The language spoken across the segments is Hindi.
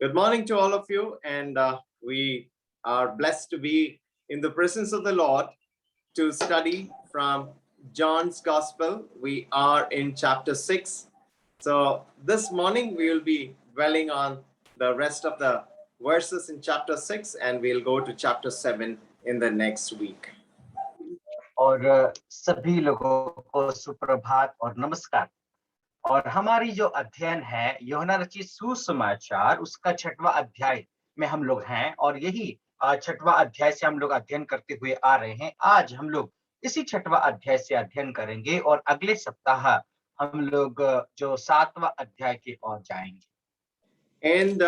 Good morning to all of you, and we are blessed to be in the presence of the Lord to study from John's Gospel. We are in chapter 6. So this morning we will be dwelling on the rest of the verses in chapter 6, and we'll go to chapter 7 in the next week. और सभी लोगों को सुप्रभात और नमस्कार। और हमारी जो अध्ययन है यूहन्ना रचित सुसमाचार उसका 6वां अध्याय में हम लोग हैं, और यही 6वां अध्याय से हम लोग अध्ययन करते हुए आ रहे हैं। आज हम लोग इसी 6वां अध्याय से अध्ययन करेंगे और अगले सप्ताह हम लोग जो 7वां अध्याय की ओर जाएंगे। And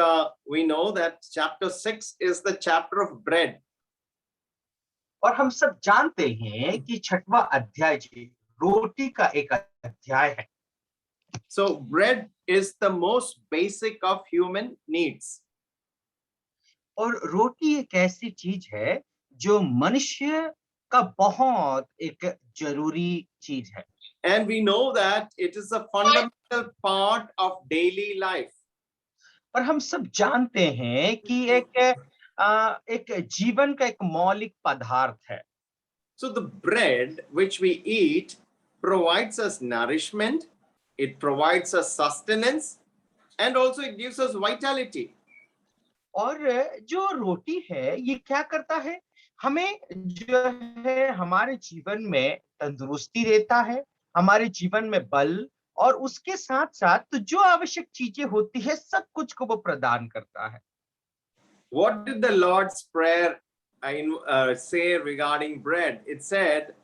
we know that chapter 6 is the chapter of bread. और हम सब जानते हैं कि 6वां अध्याय रोटी का एक अध्याय है। So bread is the most basic of human needs. और रोटी एक ऐसी चीज है जो मनुष्य का बहुत एक जरूरी चीज है। And we know that it is a fundamental part of daily life. और हम सब जानते हैं कि एक जीवन का एक मौलिक पदार्थ है। So the bread which we eat provides us nourishment, it provides us sustenance, and also it gives us vitality. और जो रोटी है ये क्या करता है, हमें जो है हमारे जीवन में तंदुरुस्ती देता है, हमारे जीवन में बल, और उसके साथ साथ तो जो आवश्यक चीजें होती है सब कुछ को वो प्रदान करता है। What did the Lord's Prayer say regarding bread? It said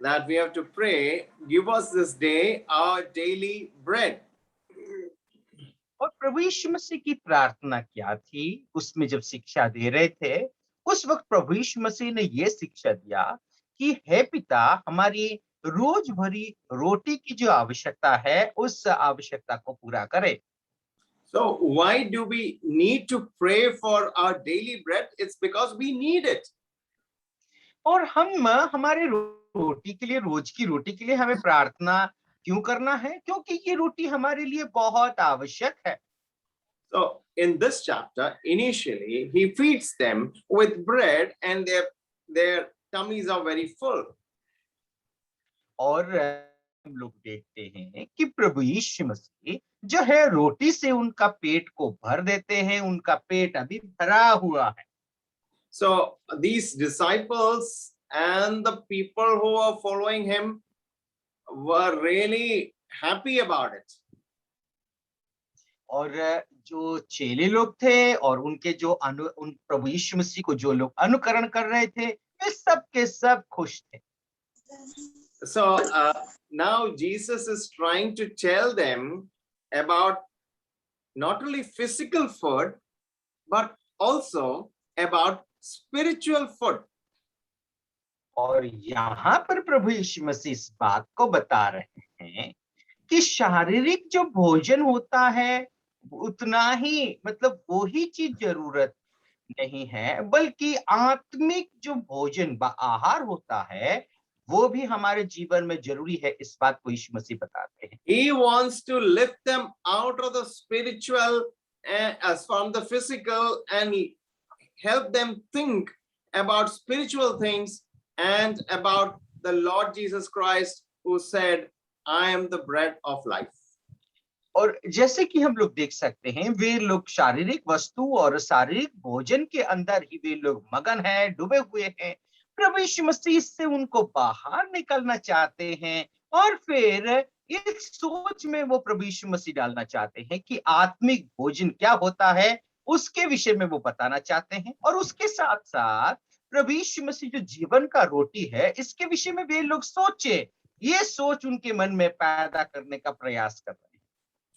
that we have to pray, give us this day our daily bread. और प्रभु यीशु मसीह की प्रार्थना क्या थी, उसमें जब शिक्षा दे रहे थे उस वक्त प्रभु यीशु मसीह ने ये शिक्षा दिया कि हे पिता, हमारी रोज भरी रोटी की जो आवश्यकता है उस आवश्यकता को पूरा करे। So why do we need to pray for our daily bread? It's because we need it. और हम हमारे रोटी के लिए, रोज की रोटी के लिए हमें प्रार्थना क्यों करना है? क्योंकि ये रोटी हमारे लिए बहुत आवश्यक है। So in this chapter, initially, he feeds them with bread and their tummies are very full. और हम लोग देखते हैं कि प्रभु यीशु मसीह जो है रोटी से उनका पेट को भर देते हैं, उनका पेट अभी भरा हुआ है। So these disciples and the people who are following him were really happy about it. और जो चेले लोग थे और उनके जो उन प्रभु यीशु मसीह को जो लोग अनुकरण कर रहे थे, वे सब के सब खुश थे। So now Jesus is trying to tell them about not only physical food, but also about spiritual food. और यहाँ पर प्रभु यीशु मसीह इस बात को बता रहे हैं कि शारीरिक जो भोजन होता है उतना ही, मतलब वो ही चीज जरूरत नहीं है, बल्कि आत्मिक जो भोजन व आहार होता है वो भी हमारे जीवन में जरूरी है। इस बात को यीशु मसीह बताते हैं। He wants to lift them out of the spiritual as from the physical and help them think about spiritual things and about the Lord Jesus Christ who said, I am the bread of life. और जैसे कि हम लोग देख सकते हैं, वे लोग शारीरिक वस्तु और शारीरिक भोजन के अंदर ही वे लोग मगन हैं, डूबे हुए हैं। प्रभु यीशु मसीह से उनको बाहर निकलना चाहते हैं और फिर इस सोच में वो प्रभु यीशु मसीह डालना चाहते हैं कि आत्मिक भोजन क्या होता है, उसके विषय में वो बताना चाहते हैं। और उसके साथ साथ प्रभु यीशु मसीह जो जीवन का रोटी है, इसके विषय में वे लोग सोचे, ये सोच उनके मन में पैदा करने का प्रयास कर रहे हैं।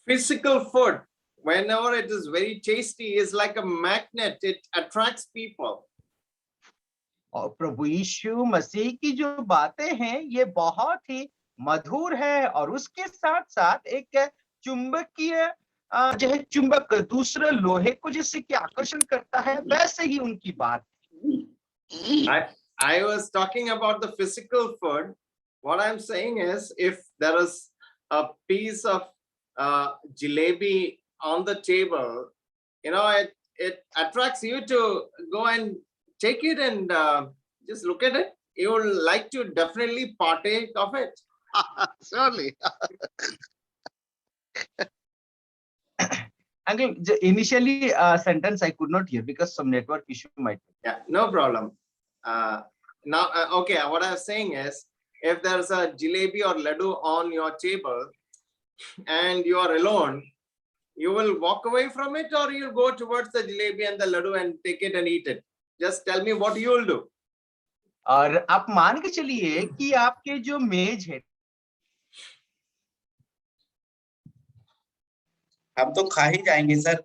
Physical food, whenever it is very tasty, is like a magnet. It attracts people. और प्रभु यीशु मसीह की जो बातें हैं ये बहुत ही मधुर है, और उसके साथ साथ एक चुंबकीय जो है चुंबक दूसरे लोहे को जैसे कि आकर्षण करता है, वैसे ही उनकी बात। I was talking about the physical food. What I'm saying is, if there is a piece of jalebi on the table, it attracts you to go and take it and just look at it. You will like to definitely partake of it. Surely. Uncle, initially sentence I could not hear because some network issue might be. Yeah, no problem. Now, okay, what I was saying is, if there's a jalebi or laddu on your table and you are alone, you will walk away from it, or you'll go towards the jalebi and the laddu and take it and eat it. Just tell me what you will do. और आप मान के चलिए कि आपके जो मेज है हम तो खा ही जाएंगे sir.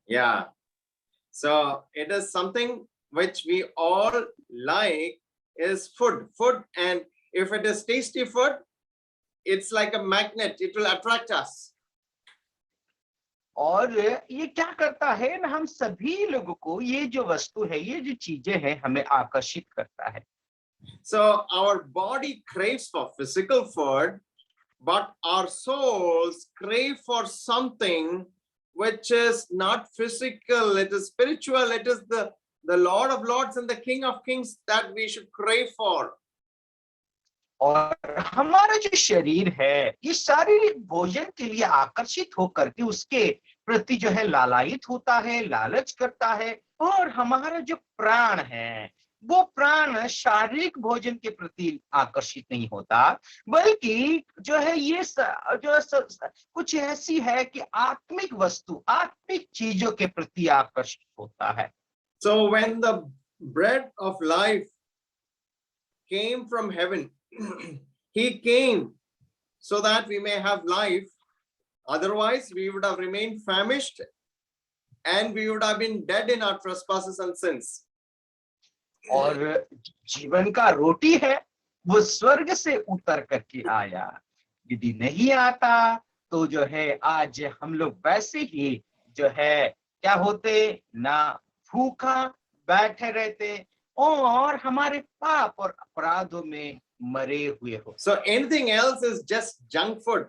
Yeah. So it is something which we all like is food. Food, and if it is tasty food, it's like a magnet. It will attract us. और ये क्या करता है ना, हम सभी लोगों को ये जो वस्तु है, ये जो चीजें हैं, हमें आकर्षित करता है. So our body craves for physical food, but our souls crave for something which is not physical. It is spiritual. It is the Lord of Lords and the King of Kings that we should crave for. और हमारा जो शरीर है, ये शारीरिक भोजन के लिए आकर्षित होकर के उसके प्रति जो है लालायित होता है, लालच करता है. और हमारा जो प्राण है, वो प्राण शारीरिक भोजन के प्रति आकर्षित नहीं होता, बल्कि जो है ये कुछ ऐसी है कि आत्मिक वस्तु, आत्मिक चीजों के प्रति आकर्षित होता है. So when the bread of life came from heaven, he came so that we may have life. Otherwise, we would have remained famished and we would have been dead in our trespasses and sins. और जीवन का रोटी है, वो स्वर्ग से उतर करके आया. यदि नहीं आता तो जो है आज हम लोग वैसे ही जो है क्या होते, ना भूखा बैठे रहते और हमारे पाप और अपराधों में मरे हुए हो. So anything else is just junk food.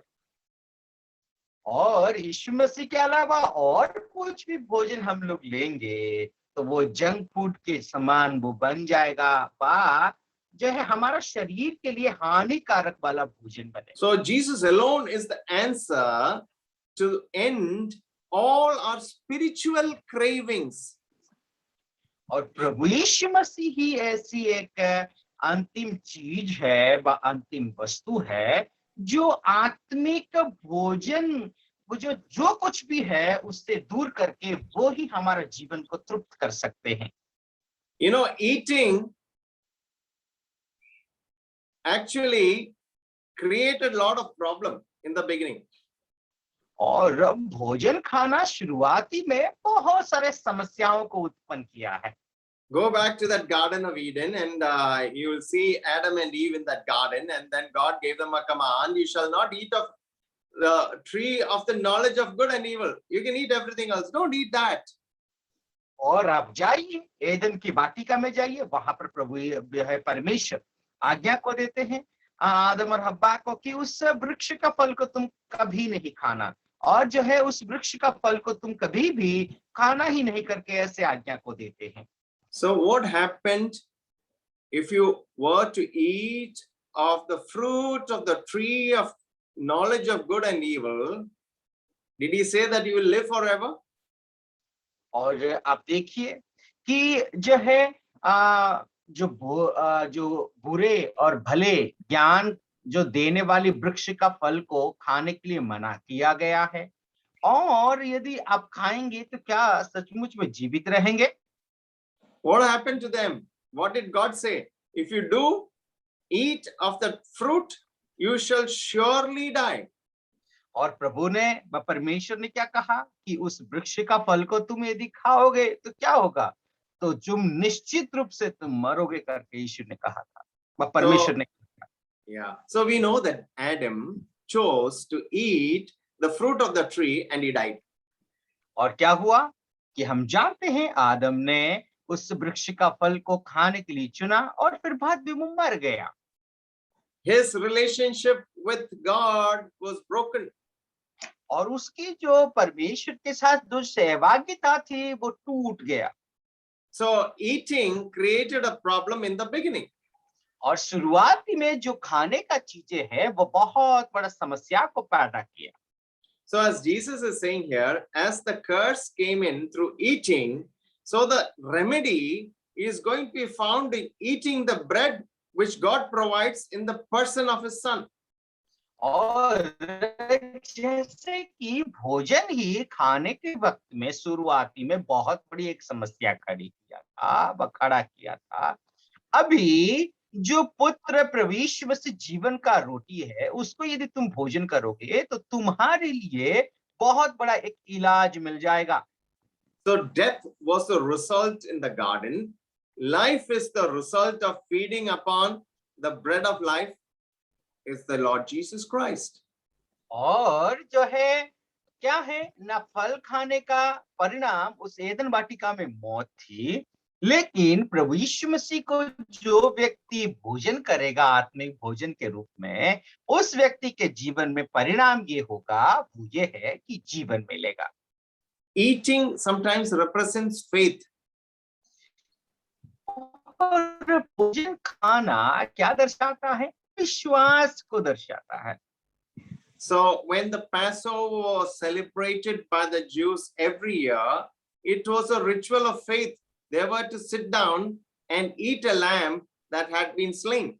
और यीशु मसीह के अलावा और कुछ भी भोजन हम लोग लेंगे तो वो जंक फूड के समान वो बन जाएगा, वा जो है हमारा शरीर के लिए हानिकारक वाला भोजन बने. So Jesus alone is the answer to end all our spiritual cravings. और प्रभु यीशु मसीह ही ऐसी एक अंतिम चीज है, व अंतिम वस्तु है जो आत्मिक भोजन, वो जो कुछ भी है उससे दूर करके वो ही हमारा जीवन को तृप्त कर सकते हैं. Eating actually created a lot of problem in the beginning. और भोजन खाना शुरुआती में बहुत सारे समस्याओं को उत्पन्न किया है. Go back to that Garden of Eden and you will see Adam and Eve in that garden, and then God gave them a command: you shall not eat of the tree of the knowledge of good and evil. You can eat everything else, don't eat that. और आप जाइए एदन की वाटिका में जाइए, वहां पर प्रभु है परमेश्वर आज्ञा को देते हैं आदम और हव्वा को कि उस वृक्ष का फल को तुम कभी नहीं खाना, और जो है उस वृक्ष का फल को तुम कभी भी खाना ही नहीं करके ऐसे आज्ञा को देते हैं. So what happened if you were to eat of the fruit of the tree of knowledge of good and evil? Did he say that you will live forever? और आप देखिए कि जो है जो बुरे और भले ज्ञान जो देने वाली वृक्ष का फल को खाने के लिए मना किया गया है, और यदि आप खाएंगे तो क्या सचमुच में जीवित रहेंगे? What happened to them? What did God say? If you do eat of the fruit, you shall surely die. और प्रभु ने, परमेश्वर ने क्या कहा कि उस वृक्ष का फल को तुम यदि खाओगे तो क्या होगा, तो तुम निश्चित रूप से तुम मरोगे करके यीशु ने कहा था, परमेश्वर ने कहा. Yeah. So we know that Adam chose to eat the fruit of the tree and he died. और क्या हुआ कि हम जानते हैं आदम ने उस वृक्ष का फल को खाने के लिए चुना और फिर बाद में वो मर गया. His relationship with God was broken. और उसकी जो परमेश्वर के साथ जो सहभागिता थी वो टूट गया। So eating created a problem in the beginning. और शुरुआती में जो खाने का चीजें है वो बहुत बड़ा समस्या को पैदा किया। So as Jesus is saying here, as the curse came in through eating, so the remedy is going to be found in eating the bread which God provides in the person of his son. और जैसे कि भोजन ही खाने के वक्त में शुरुआती में बहुत बड़ी एक समस्या खड़ा किया था। अभी जो पुत्र प्रवेश मसीह जीवन का रोटी है, उसको यदि तुम भोजन करोगे तो तुम्हारे लिए बहुत बड़ा एक इलाज मिल जाएगा। So death was the result in the garden. Life is the result of feeding upon the bread of life is the Lord Jesus Christ. और जो है क्या है ना, फल खाने का परिणाम उस एदन वाटिका में मौत थी, लेकिन प्रभु यीशु मसीह को जो व्यक्ति भोजन करेगा आत्मिक भोजन के रूप में, उस व्यक्ति के जीवन में परिणाम ये होगा, वो ये है कि जीवन मिलेगा। Eating sometimes represents faith. और भोजन खाना क्या दर्शाता है? विश्वास को दर्शाता है। So when the Passover was celebrated by the Jews every year, it was a ritual of faith. They were to sit down and eat a lamb that had been slain.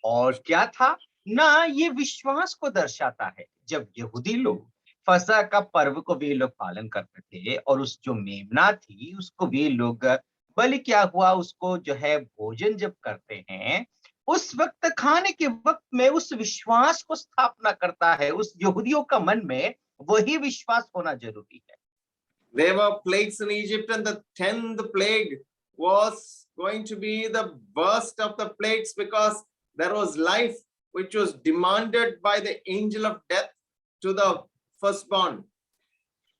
और क्या था ना, ये विश्वास को दर्शाता है। जब यहूदी लोग फसह का पर्व को वे लोग पालन करते थे और उस जो मेमना थी उसको वे लोग बलि क्या हुआ उसको जो है भोजन जब करते हैं, उस वक्त खाने के वक्त में उस विश्वास को स्थापना करता है। उस यहूदियों का मन में वही विश्वास होना जरूरी है। There were plagues in Egypt, and the 10th plague was going to be the worst of the plagues because there was life which was demanded by the angel of death to the firstborn.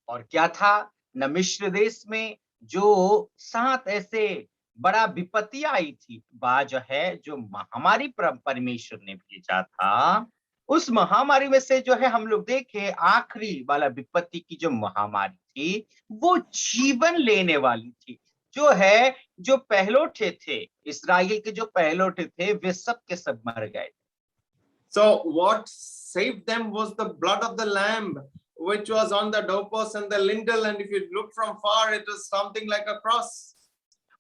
और क्या था न, मिस्र देश में जो 7 ऐसे बड़ा विपत्ति आई थी, जो है जो महामारी परमेश्वर ने भेजा था, उस महामारी में से जो है हम लोग देखे आखिरी वाला विपत्ति की जो महामारी थी वो जीवन लेने वाली थी। जो है जो पहलौठे थे, इस्राएल के जो पहलौठे थे वे सब के सब मर गए। So what saved them was the blood of the lamb which was on the doorpost and the lintel, and if you look from far it was something like a cross.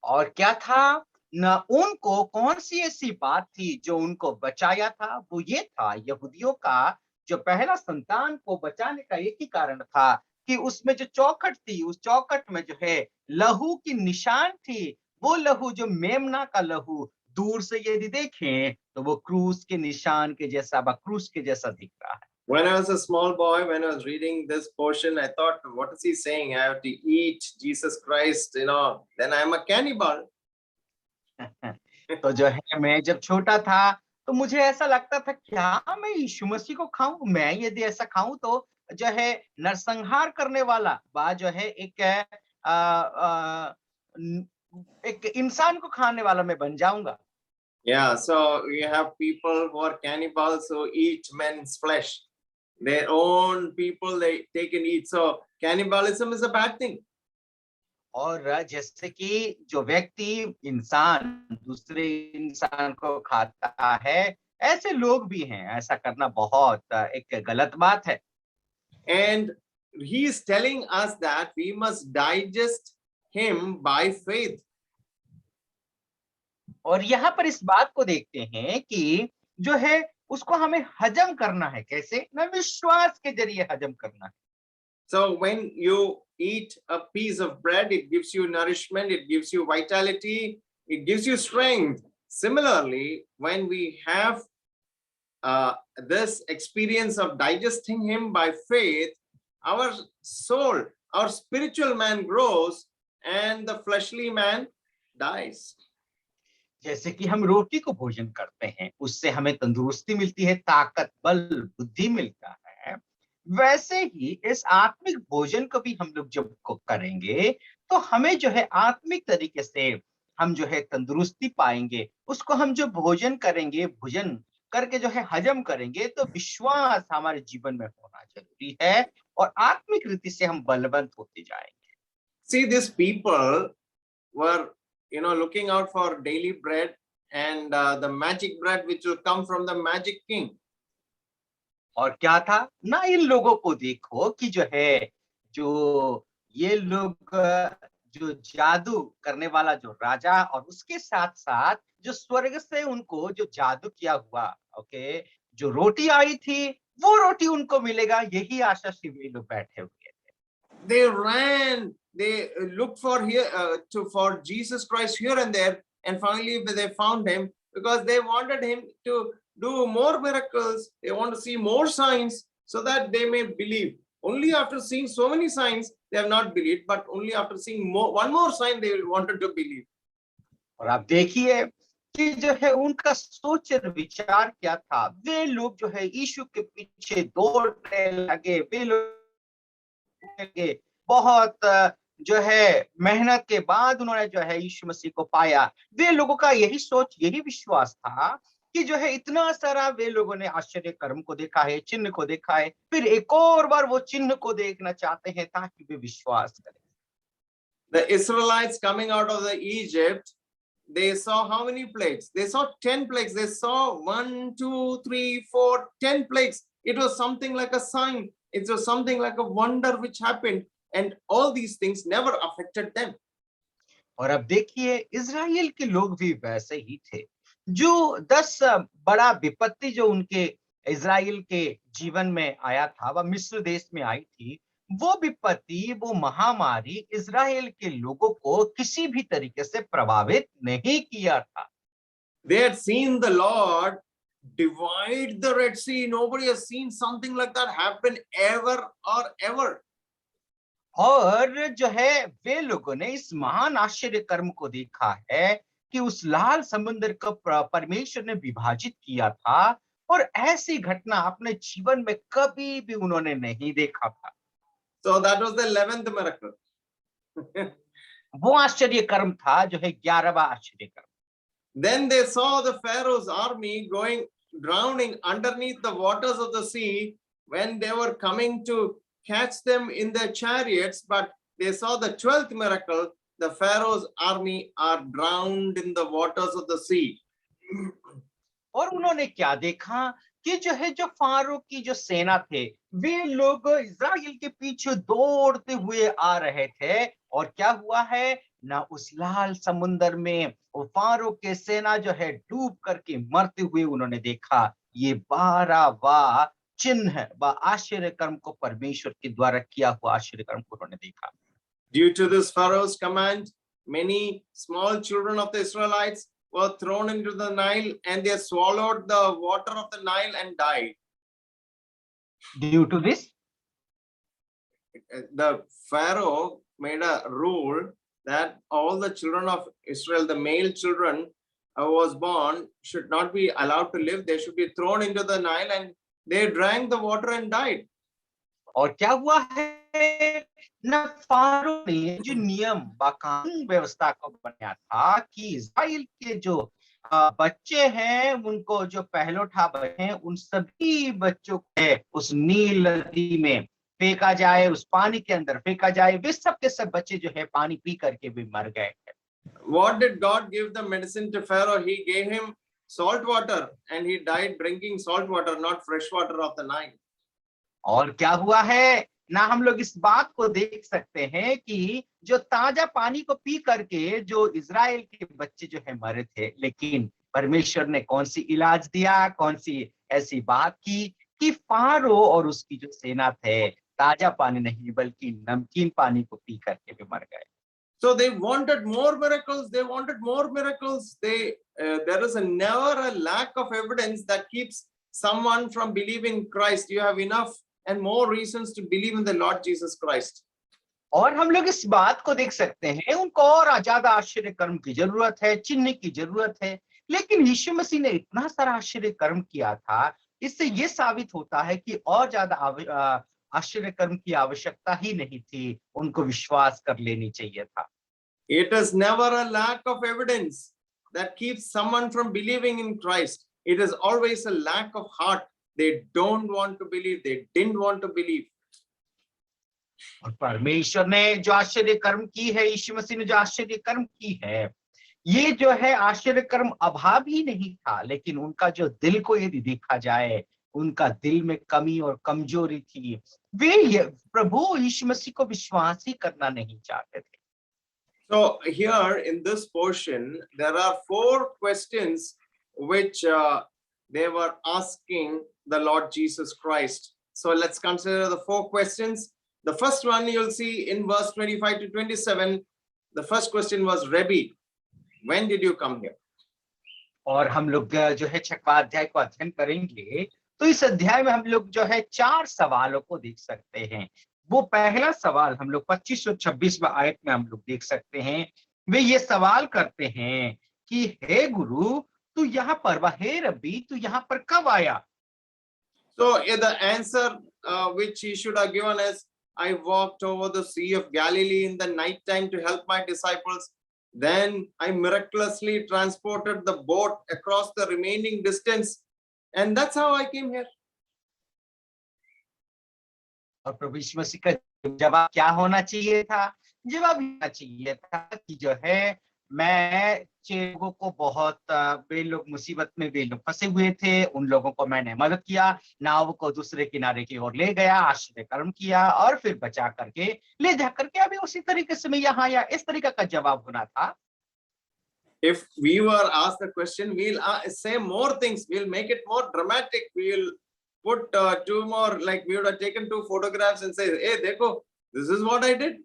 और क्या था न, उनको कौन सी ऐसी बात थी जो उनको बचाया था? वो ये था यहूदियों का जो पहला संतान को बचाने का एक ही कारण था कि उसमें जो चौखट थी, उस चौखट में जो है लहू की निशान थी। वो लहू जो मेमना का लहू दूर से यदि देखें तो वो क्रूस के निशान के जैसा, क्रूस के जैसा दिख रहा है। When I was a small boy, when I was reading this portion, I thought, what is he saying? I have to eat Jesus Christ, then I am a cannibal. तो जो है मैं जब छोटा था तो मुझे ऐसा लगता था, क्या मैं यीशु मसीह को खाऊं? मैं यदि ऐसा खाऊं तो जो है नरसंहार करने वाला जो है एक इंसान को खाने वाला मैं बन जाऊंगा। Yeah, so you have people who are cannibals who eat men's flesh. Their own people, they take and eat. So cannibalism is a bad thing. और जैसे कि जो व्यक्ति इंसान दूसरे इंसान को खाता है, ऐसे लोग भी हैं। ऐसा करना बहुत एक गलत बात है। And he is telling us that we must digest him by faith. और यहाँ पर इस बात को देखते हैं कि जो है उसको हमें हजम करना है। कैसे? न, विश्वास के जरिए हजम करना है। So when you eat a piece of bread, it gives you nourishment, it gives you vitality, it gives you strength. Similarly, when we have this experience of digesting him by faith, our soul, our spiritual man grows and the fleshly man dies. जैसे कि हम रोटी को भोजन करते हैं, उससे हमें तंदुरुस्ती मिलती है, ताकत, बल, बुद्धि मिलता है, वैसे ही इस आत्मिक भोजन को भी हम लोग जब करेंगे तो हमें जो है आत्मिक तरीके से हम जो है तंदुरुस्ती पाएंगे। उसको हम जो भोजन करेंगे, भोजन करके जो है हजम करेंगे, तो विश्वास हमारे जीवन में होना जरूरी है और आत्मिक रीति से हम बलवंत होते जाएंगे। See, these people were, looking out for daily bread and the magic bread which will come from the magic king. और क्या था ना, इन लोगों को देखो कि जो है, जो ये लोग जो जादू करने वाला जो राजा, और उसके साथ साथ जो स्वर्ग से उनको जो जादू किया हुआ, ओके, जो रोटी आई थी, वो रोटी उनको मिलेगा, यही आशा से वे लोग बैठे हुए थे। They ran, they looked for Jesus Christ here and there, and finally they found him because they wanted him to do more miracles. They want to see more signs so that they may believe. Only after seeing so many signs they have not believed, but only after seeing one more sign they wanted to believe. और आप देखिए कि जो है उनका सोच और विचार क्या था। वे लोग जो है यीशु के पीछे दौड़ने लगे, वे लोग लगे, बहुत जो है मेहनत के बाद उन्होंने जो है यीशु मसीह को पाया। वे लोगों का यही सोच, यही विश्वास था कि जो है इतना सारा वे लोगों ने आश्चर्य कर्म को देखा है, चिन्ह को देखा है, फिर एक और बार वो चिन्ह को देखना चाहते हैं ताकि वे विश्वास करें। The Israelites coming out of the Egypt, they saw how many plagues? They saw 10 plagues. They saw 1, 2, 3, 4, 10 plagues. It was something like a sign. It was something like a wonder which happened. And all these things never affected them. और अब देखिए इजराइल के लोग भी वैसे ही थे। जो 10 बड़ा विपत्ति जो उनके इजराइल के जीवन में आया था, वह मिस्र देश में आई थी, वो विपत्ति, वो महामारी इजराइल के लोगों को किसी भी तरीके से प्रभावित नहीं किया था। They had seen the Lord divide the Red Sea. Nobody has seen something like that happen ever or ever. और जो है वे लोगों ने इस महान आश्चर्य कर्म को देखा है कि उस लाल समुद्र को परमेश्वर ने विभाजित किया था, और ऐसी घटना अपने जीवन में कभी भी उन्होंने नहीं देखा था। So that was the 11th miracle. वो आश्चर्य कर्म था जो है 11वां आश्चर्य कर्म। Then they saw the Pharaoh's army drowning underneath the waters of the sea when they were coming to catch them in their chariots. But they saw the 12th miracle. The Pharaoh's army are drowned in the waters of the sea. और उन्होंने क्या देखा कि जो है, जो फारो की जो सेना थे, वे लोग इजराइल के पीछे दौड़ते हुए आ रहे थे, और क्या हुआ है ना, उस लाल समुद्र में वो फारो के सेना जो है डूब करके मरते हुए उन्होंने देखा। ये 12वां चिन्ह व आश्चर्य कर्म को परमेश्वर के द्वारा किया हुआ आश्चर्य कर्म को उन्होंने देखा। Due to this Pharaoh's command, many small children of the Israelites were thrown into the Nile, and they swallowed the water of the Nile and died. Due to this, the Pharaoh made a rule that all the children of Israel, the male children who was born, should not be allowed to live. They should be thrown into the Nile, and they drank the water and died. और क्या हुआ है ना, फारो ने जो नियम व कानून व्यवस्था को बनाया था कि इस्राएल के जो बच्चे हैं, उनको जो पहलोठा बच्चे हैं, उन सभी बच्चों को उस नील नदी में फेंका जाए, उस पानी के अंदर फेंका जाए। वे सब के सब बच्चे जो है पानी पी करके भी मर गए। What did God give the medicine to Pharaoh? He gave him salt water, and he died drinking salt water, not fresh water of the Nile. और क्या हुआ है ना, हम लोग इस बात को देख सकते हैं कि जो ताजा पानी को पी करके जो इजराइल के बच्चे जो है मरे थे, लेकिन परमेश्वर ने कौन सी इलाज दिया, कौन सी ऐसी बात की कि फारो और उसकी जो सेना थे ताजा पानी नहीं बल्कि नमकीन पानी को पी करके भी मर गए। So they wanted more miracles. They wanted more miracles. There is never a lack of evidence that keeps someone from believing Christ. You have enough and more reasons to believe in the Lord Jesus Christ. और हम लोग इस बात को देख सकते हैं, उनको और ज्यादा आश्चर्य कर्म की जरूरत है, चिन्ह की जरूरत है, लेकिन यीशु मसीह ने इतना सारा आश्चर्य कर्म किया था, इससे ये साबित होता है कि और ज्यादा आश्चर्य कर्म की आवश्यकता ही नहीं थी, उनको विश्वास कर लेनी चाहिए था। It is never a lack of evidence that keeps someone from believing in Christ. It is always a lack of heart. They don't want to believe. They didn't want to believe. और परमेश्वर ने जो आश्चर्य कर्म की है, यीशु मसीह ने जो आश्चर्य कर्म की है, ये जो है आश्चर्य कर्म अभाव ही नहीं था, लेकिन उनका जो दिल को यदि देखा जाए, उनका दिल में कमी और कमजोरी थी। प्रभु यीशु मसीह को विश्वास ही करना नहीं चाहते थे। So here in this portion, there are 4 questions which they were asking the Lord Jesus Christ. So let's consider the 4 questions. The first one you'll see in verse 25 to 27. The first question was, Rabbi, when did you come here? और हम लोग जो है 6वां अध्याय को अध्ययन करेंगे, तो इस अध्याय में हम लोग जो है 4 सवालों को देख सकते हैं। वो पहला सवाल हम लोग 25 और 26वां आयत में हम लोग देख सकते हैं। वे ये सवाल करते हैं कि हे गुरु, तू यहाँ पर, हे रब्बी, तू यहाँ पर कब आया? So the answer which he should have given is, I walked over the Sea of Galilee in the night time to help my disciples. Then I miraculously transported the boat across the remaining distance. And that's how I came here. और प्रभु यीशु मसीह का जवाब क्या होना चाहिए था? जवाब होना चाहिए था कि जो है, मैं लोगों को बहुत, वे लोग मुसीबत में, वे लोग फंसे हुए थे, उन लोगों को मैंने मदद किया, नाव को दूसरे किनारे की ओर ले गया, आश्चर्य कर्म किया और फिर बचा करके ले जा करके अभी उसी तरीके से मैं यहाँ आया। इस तरीके का जवाब होना था। If we were asked the question, we'll say more things. We'll make it more dramatic. We'll put 2 more, like we would have taken 2 photographs and say, hey, dekho, this is what I did.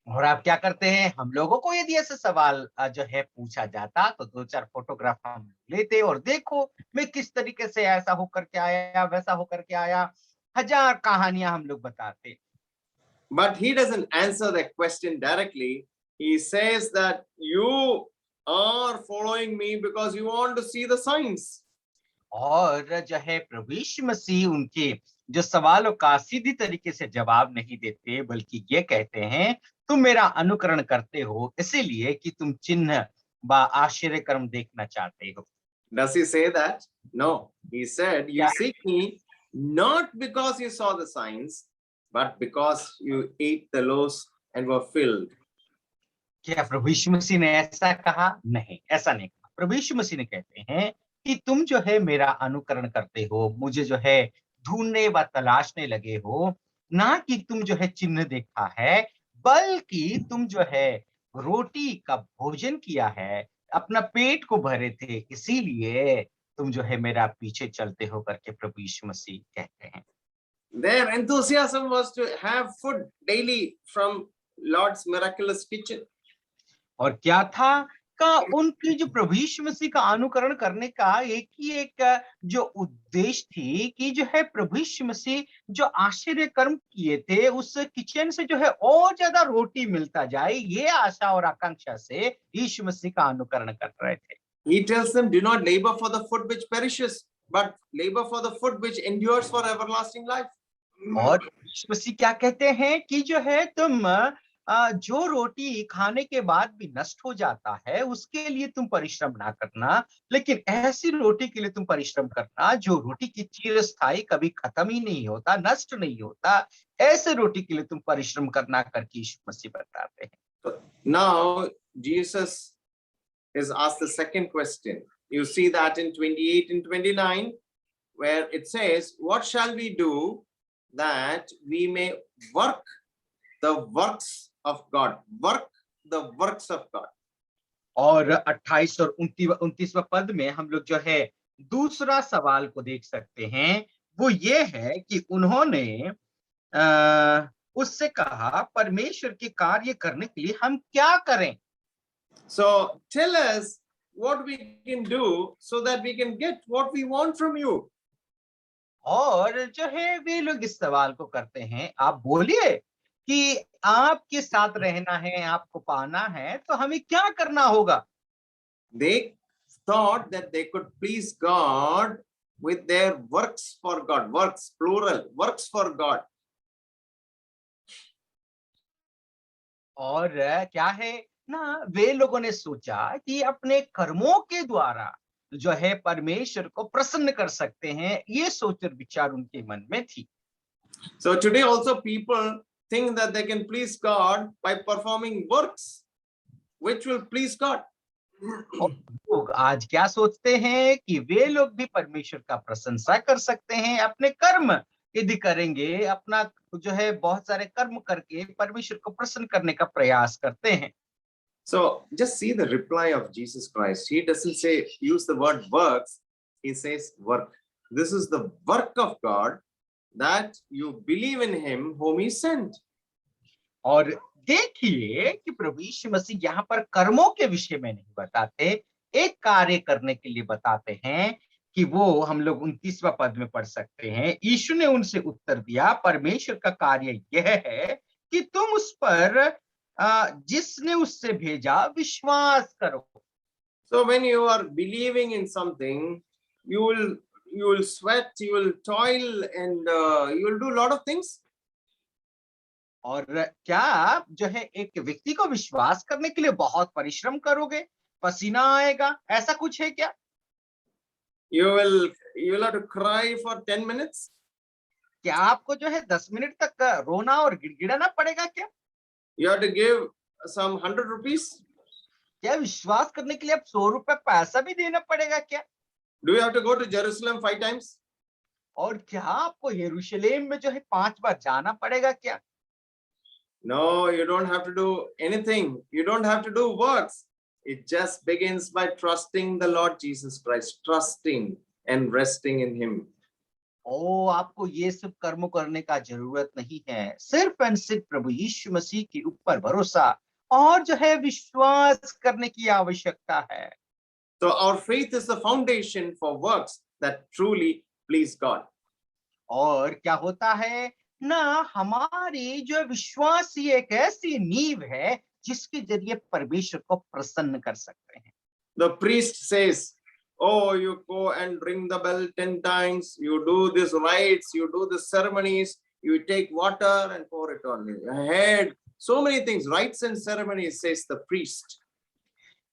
और आप क्या करते हैं? हम लोगों को यदि ऐसे सवाल जो है पूछा जाता, तो 2-4 फोटोग्राफ हम लेते और देखो मैं किस तरीके से ऐसा होकर के आया, वैसा होकर के आया, 1000 कहानियां हम लोग बताते। But he doesn't answer the question directly. He says that you are following me because you want to see the signs. और जो है प्रभु यीशु मसीह उनके जो सवालों का सीधी तरीके से जवाब नहीं देते, बल्कि ये कहते हैं, तुम मेरा अनुकरण करते हो इसीलिए कि तुम चिन्ह व आश्चर्य कर्म देखना चाहते हो। Does he say that? No. He said, you seek me not because you saw the signs, but because you ate the loaves and were filled. क्या प्रभु यीशु मसीह ने ऐसा कहा? नहीं, ऐसा नहीं कहा। प्रभु यीशु मसीह ने कहते हैं कि तुम जो है मेरा अनुकरण करते हो, मुझे जो है ढूंढने व तलाशने लगे हो, ना कि तुम जो है चिन्ह देखा है, बल्कि तुम जो है रोटी का भोजन किया है, अपना पेट को भरे थे, इसीलिए तुम जो है मेरा पीछे चलते हो करके प्रभु यीशु मसीह कहते हैं। Their enthusiasm was to have food daily from Lord's miraculous kitchen. और क्या था का उनकी जो प्रभु यीशु मसीह का अनुकरण करने का एक जो उद्देश्य थी कि जो है प्रभु यीशु मसीह जो आश्चर्य कर्म किए थे, उस किचन से जो है और ज्यादा रोटी मिलता जाए, ये आशा और आकांक्षा से यीशु मसीह का अनुकरण कर रहे थे। He tells them, do not labor for the food which perishes, but labor for the food which endures for everlasting life. और यीशु मसीह क्या कहते हैं कि जो है तुम जो रोटी खाने के बाद भी नष्ट हो जाता है, उसके लिए तुम परिश्रम ना करना, लेकिन ऐसी रोटी के लिए तुम परिश्रम करना जो रोटी की चिरस्थायी, कभी खत्म ही नहीं होता, नष्ट नहीं होता, ऐसे रोटी के लिए तुम परिश्रम करना करके यीशु मसीह बताते हैं। Now Jesus is asked the second question. You see that in 28 and 29, where it says, what shall we do that we may work the works of God? Work the works of God. और 28 और 29वां पद में हम लोग जो है दूसरा सवाल को देख सकते हैं। वो ये है कि उन्होंने उससे कहा, परमेश्वर के कार्य करने के लिए हम क्या करें? So tell us what we can do so that we can get what we want from you. और जो है वे लोग इस सवाल को करते हैं, आप बोलिए कि आपके साथ रहना है, आपको पाना है, तो हमें क्या करना होगा? They thought that they could please God with their works for God. Works, plural, works for God. और क्या है ना, वे लोगों ने सोचा कि अपने कर्मों के द्वारा जो है परमेश्वर को प्रसन्न कर सकते हैं, ये सोच और विचार उनके मन में थी। So today also people think that they can please God by performing works which will please God. और लोग आज क्या सोचते हैं कि वे लोग भी परमेश्वर का प्रशंसा कर सकते हैं अपने कर्म यदि करेंगे, अपना जो है बहुत सारे कर्म करके परमेश्वर को प्रसन्न करने का प्रयास करते हैं। So just see the reply of Jesus Christ. He doesn't say use the word works, he says work. This is the work of God, that you believe in him whom he sent. और देखिए कि प्रभु यीशु मसीह यहाँ पर कर्मों के विषय में नहीं बताते, एक कार्य करने के लिए बताते हैं कि वो हम लोग 29वां पद में पढ़ सकते हैं। यीशु ने उनसे उत्तर दिया, परमेश्वर का कार्य यह है कि तुम उस पर जिसने उससे भेजा विश्वास करो। So when you are believing in something, you will sweat, you will toil, and you will do a lot of things. और क्या आप जो है एक व्यक्ति को विश्वास करने के लिए बहुत परिश्रम करोगे, पसीना आएगा, ऐसा कुछ है क्या? You will have to cry for 10 minutes. क्या आपको जो है 10 मिनट तक रोना और गिड़गिड़ाना पड़ेगा क्या? You have to give some 100 rupees. क्या विश्वास करने के लिए अब 100 रुपए पैसा भी देना पड़ेगा क्या? Do you have to go to Jerusalem 5 times? और क्या आपको यरूशलेम में जो है 5 बार जाना पड़ेगा क्या? No, you don't have to do anything. You don't have to do works. It just begins by trusting the Lord Jesus Christ, trusting and resting in him. ओ, आपको ये सब कर्म करने का जरूरत नहीं है, सिर्फ एंड सिर्फ प्रभु यीशु मसीह के ऊपर भरोसा और जो है विश्वास करने की आवश्यकता है। So our faith is the foundation for works that truly please God. और क्या होता है ना, हमारी जो विश्वास ही एक ऐसी नींव है जिसके जरिए परमेश्वर को प्रसन्न कर सकते हैं। The priest says, oh, you go and ring the bell 10 times, you do these rites, you do the ceremonies, you take water and pour it on your head. So many things, rites and ceremonies, says the priest.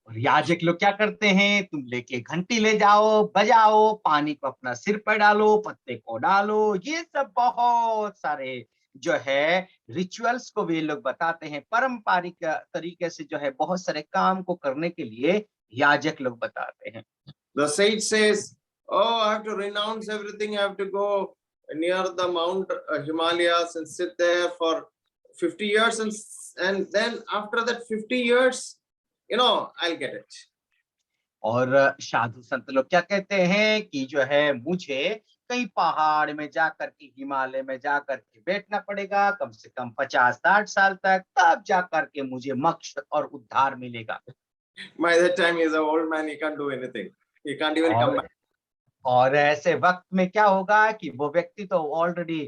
और याजक लोग क्या करते हैं, तुम लेके घंटी ले जाओ, बजाओ, पानी को अपना सिर पर डालो, पत्ते को डालो, ये सब बहुत सारे जो है रिचुअल्स को वे लोग बताते हैं, पारंपरिक तरीके से जो है बहुत सारे काम को करने के लिए याजक लोग बताते हैं। The sage says, oh, I have to renounce everything, I have to go near the Mount Himalayas and sit there for 50 years, and then after that 50 years, I'll get it. और साधु संत लोग क्या कहते हैं कि जो है मुझे कहीं पहाड़ में जाकर के, हिमालय में जाकर के बैठना पड़ेगा कम से कम 50-60 साल तक, तब जाकर के मुझे मोक्ष और उद्धार मिलेगा। By that time he is an old man, he can't do anything, he can't even come back. और ऐसे वक्त में क्या होगा कि वो व्यक्ति तो ऑलरेडी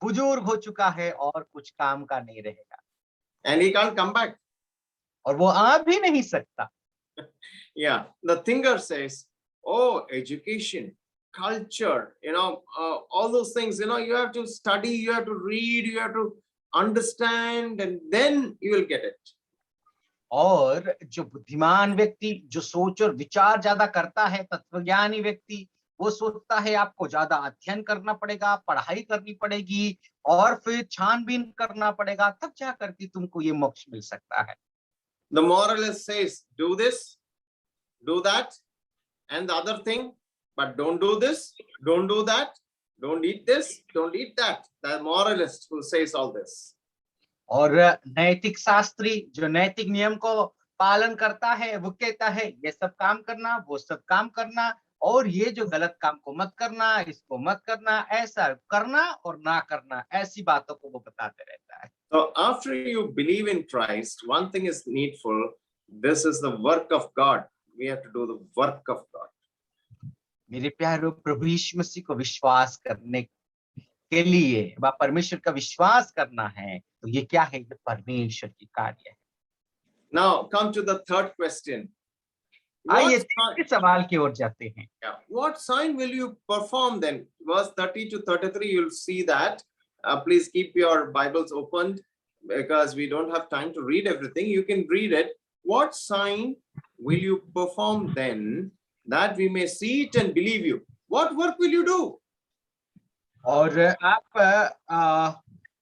बुजुर्ग हो चुका है और कुछ काम का नहीं रहेगा, And he can't come back. और वो आ भी नहीं सकता। Yeah, the thinker says, oh, education, culture, all those things, you have to study, you have to read, you have to understand, and then you will get it. और जो बुद्धिमान व्यक्ति, जो सोच और विचार ज्यादा करता है, तत्वज्ञानी व्यक्ति, वो सोचता है आपको ज्यादा अध्ययन करना पड़ेगा, पढ़ाई करनी पड़ेगी और फिर छानबीन करना पड़ेगा, तब जाकर के तुमको ये मोक्ष मिल सकता है। The moralist says, do this, do that, and the other thing, but don't do this, don't do that, don't eat this, don't eat that. The moralist who says all this. और नैतिक शास्त्री जो नैतिक नियम को पालन करता है, वो कहता है ये सब काम करना, वो सब काम करना, और ये जो गलत काम को मत करना, इसको मत करना, ऐसा करना और ना करना, ऐसी बातों को वो बताते रहता है। So after you believe in Christ, one thing is needful. This is the work of God. We have to do the work of God. मेरे प्यारों, प्रभु यीशु मसीह को विश्वास करने के लिए परमेश्वर का विश्वास करना है, तो ये क्या है? ये परमेश्वर की कार्य है। Now come to the third question. आइए तीसरे सवाल की ओर जाते हैं। What sign will you perform then? Verse 30 to 33, you'll see that. Please keep your Bibles opened because we don't have time to read everything. You can read it. What sign will you perform then that we may see it and believe you. What work will you do? और आप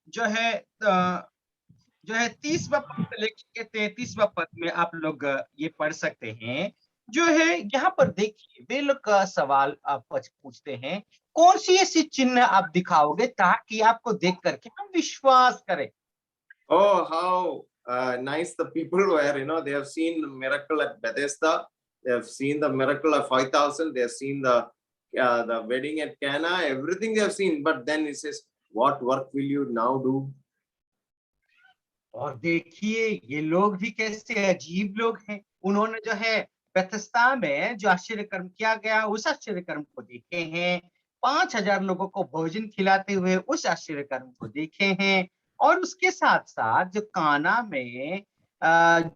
जो है 30वां पद से लेकर 33वां पद में आप लोग ये पढ़ सकते हैं। जो है यहाँ पर देखिए वे लोग का सवाल आप पूछते हैं, कौन सी ऐसी चिन्ह आप दिखाओगे ताकि आपको देख करके हम विश्वास करें। Oh, how nice the people were. They have seen the miracle at Bethesda. They have seen the miracle of 5,000. They have seen the wedding at Cana. Everything they have seen. But then he says, what work will you now do? और देखिए ये लोग भी कैसे अजीब लोग हैं। उन्होंने जो है बेथस्दा में जो आश्चर्य कर्म किया गया उस आश्चर्य कर्म को देखे हैं, 5,000 लोगों को भोजन खिलाते हुए उस आश्चर्य कर्म को देखे हैं, और उसके साथ साथ जो काना में